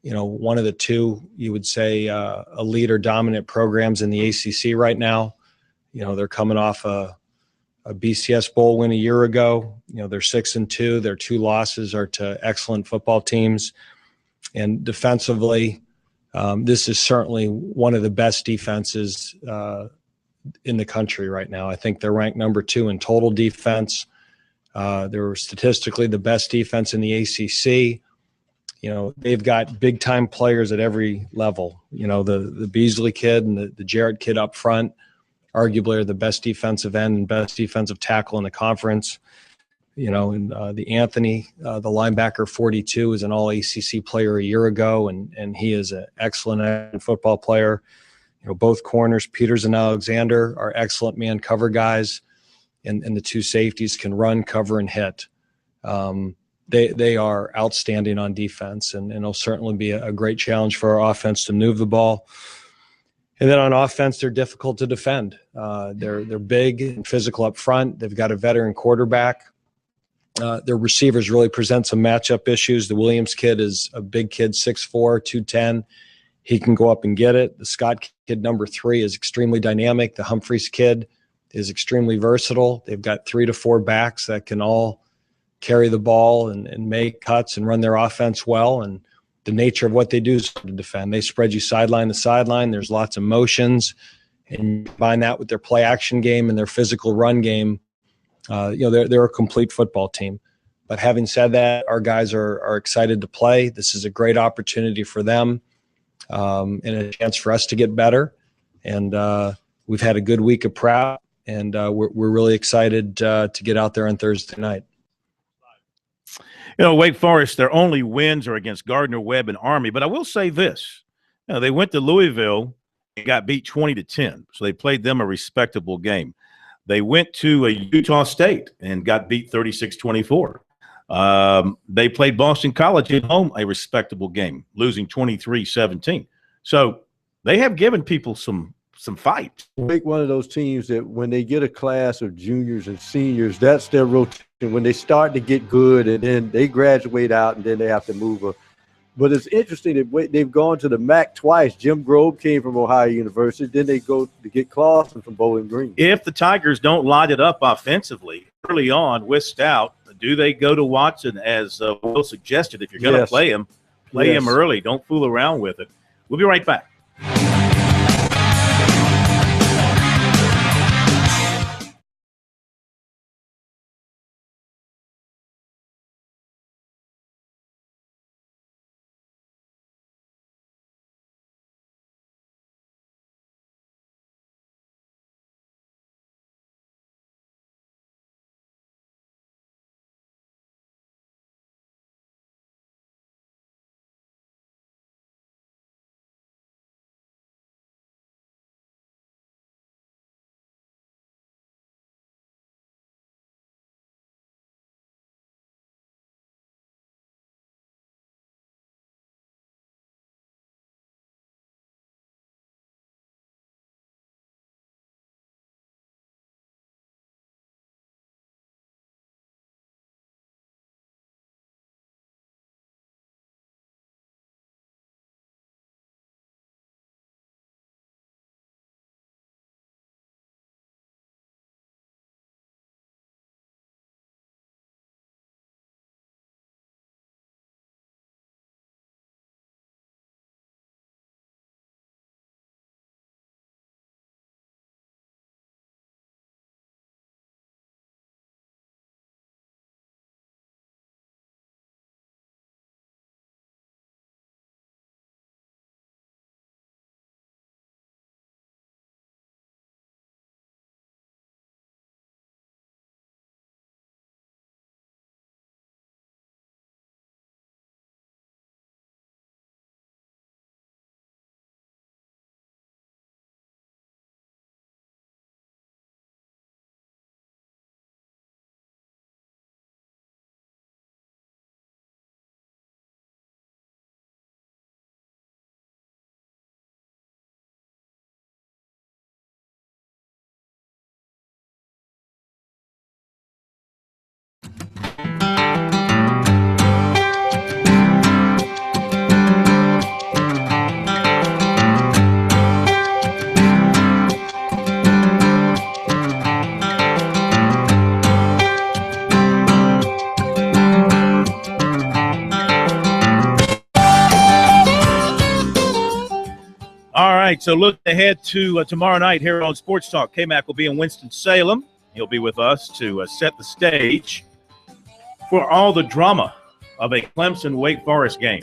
one of the two, you would say, elite or dominant programs in the ACC right now. They're coming off a BCS Bowl win a year ago. They're 6-2. Their two losses are to excellent football teams. And defensively, this is certainly one of the best defenses in the country right now. I think they're ranked number 2 in total defense. They're statistically the best defense in the ACC. They've got big-time players at every level. The Beasley kid and the Jarrett kid up front arguably are the best defensive end and best defensive tackle in the conference. And the Anthony, the linebacker 42, is an all-ACC player a year ago, and he is an excellent football player. Both corners, Peters and Alexander, are excellent man cover guys. And the two safeties can run, cover, and hit. They are outstanding on defense, and it'll certainly be a great challenge for our offense to move the ball. And then on offense, they're difficult to defend. They're big and physical up front. They've got a veteran quarterback. Their receivers really present some matchup issues. The Williams kid is a big kid, 6'4", 210. He can go up and get it. The Scott kid, number 3, is extremely dynamic. The Humphreys kid is extremely versatile. They've got 3 to 4 backs that can all carry the ball and make cuts and run their offense well. And the nature of what they do is to defend. They spread you sideline to sideline. There's lots of motions. And you combine that with their play action game and their physical run game, they're a complete football team. But having said that, our guys are excited to play. This is a great opportunity for them and a chance for us to get better. And we've had a good week of prep. And we're really excited to get out there on Thursday night. Wake Forest, their only wins are against Gardner-Webb and Army. But I will say this. They went to Louisville and got beat 20-10. So they played them a respectable game. They went to a Utah State and got beat 36-24. They played Boston College at home, a respectable game, losing 23-17. So they have given people some fight. Make one of those teams that when they get a class of juniors and seniors, that's their rotation. When they start to get good and then they graduate out and then they have to move up. But it's interesting that they've gone to the MAC twice. Jim Grove came from Ohio University. Then they go to get Clawson from Bowling Green. If the Tigers don't light it up offensively early on with Stout, do they go to Watson, as Will suggested? If you're going to play him early. Don't fool around with it. We'll be right back. All right, so look ahead to tomorrow night here on Sports Talk. K-Mac will be in Winston-Salem. He'll be with us to set the stage for all the drama of a Clemson-Wake Forest game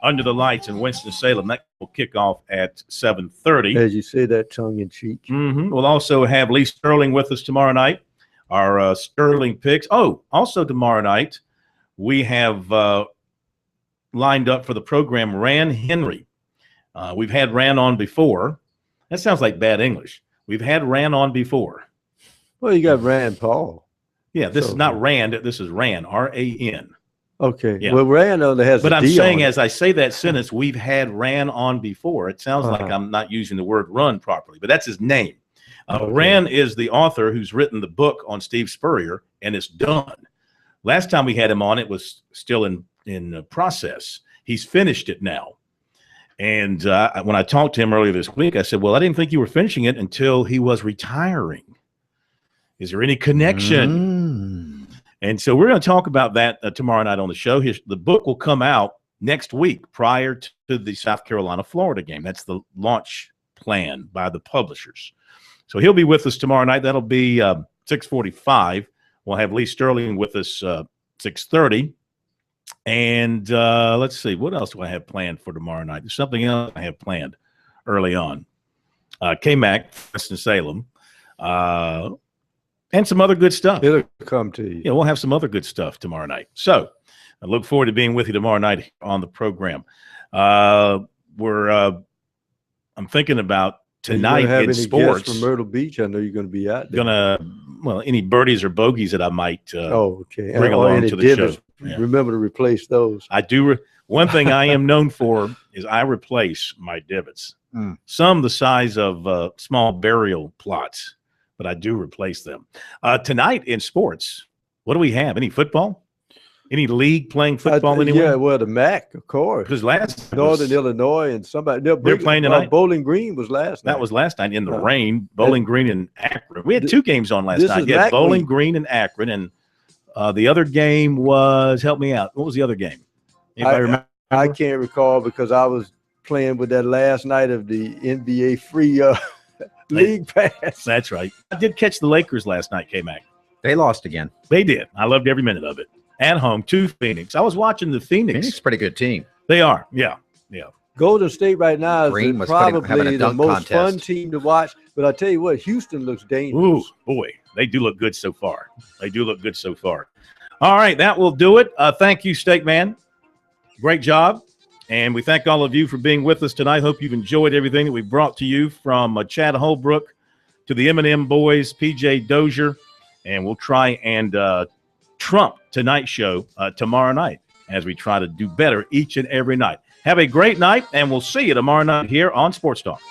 under the lights in Winston-Salem. That will kick off at 7:30. As you say that tongue-in-cheek. We'll also have Lee Sterling with us tomorrow night, our Sterling picks. Oh, also tomorrow night, we have lined up for the program Ran Henry. We've had Ran on before. That sounds like bad English. We've had Ran on before. Well, you got Rand Paul. Yeah, this is not Rand. This is Ran, R-A-N. Okay. Yeah. Well, Rand only has But a I'm D saying on it. as I say that sentence, we've had Ran on before. It sounds like I'm not using the word run properly, but that's his name. Ran is the author who's written the book on Steve Spurrier, and it's done. Last time we had him on, it was still in process. He's finished it now. And when I talked to him earlier this week, I said, well, I didn't think you were finishing it until he was retiring. Is there any connection? And so we're going to talk about that tomorrow night on the show. The book will come out next week prior to the South Carolina-Florida game. That's the launch plan by the publishers. So he'll be with us tomorrow night. That'll be 6:45. We'll have Lee Sterling with us 6:30. And let's see, what else do I have planned for tomorrow night? There's something else I have planned early on. K-Mac, Winston-Salem, and some other good stuff. It'll come to you. Yeah, we'll have some other good stuff tomorrow night. So I look forward to being with you tomorrow night on the program. I'm thinking about tonight have in any sports. guests from Myrtle Beach? I know you're going to be out there. Any birdies or bogeys that I might bring or along any to the divots. show. Yeah. Remember to replace those. I do. One thing I am known for is I replace my divots. Some the size of small burial plots, but I do replace them. Tonight in sports, what do we have? Any football? Any league playing football anywhere? Yeah, well, the MAC, of course. Because Northern Illinois and somebody. They're playing tonight. Bowling Green was last night. That was last night in the rain. Bowling Green and Akron. We had two games on last night. Yeah, Bowling Green and Akron. And the other game was, help me out. What was the other game? Anybody remember? I can't recall because I was playing with that last night of the NBA free league pass. That's right. I did catch the Lakers last night, K-Mac. They lost again. They did. I loved every minute of it. At home to Phoenix. I was watching the Phoenix. Pretty good team. They are. Yeah. Golden State right now is probably the most fun team to watch. But I tell you what, Houston looks dangerous. Ooh, boy. They do look good so far. All right. That will do it. Thank you, Steak Man. Great job. And we thank all of you for being with us tonight. Hope you've enjoyed everything that we brought to you from Chad Holbrook to the M&M boys, PJ Dozier. And we'll try and trump tonight's show tomorrow night as we try to do better each and every night. Have a great night, and we'll see you tomorrow night here on Sports Talk.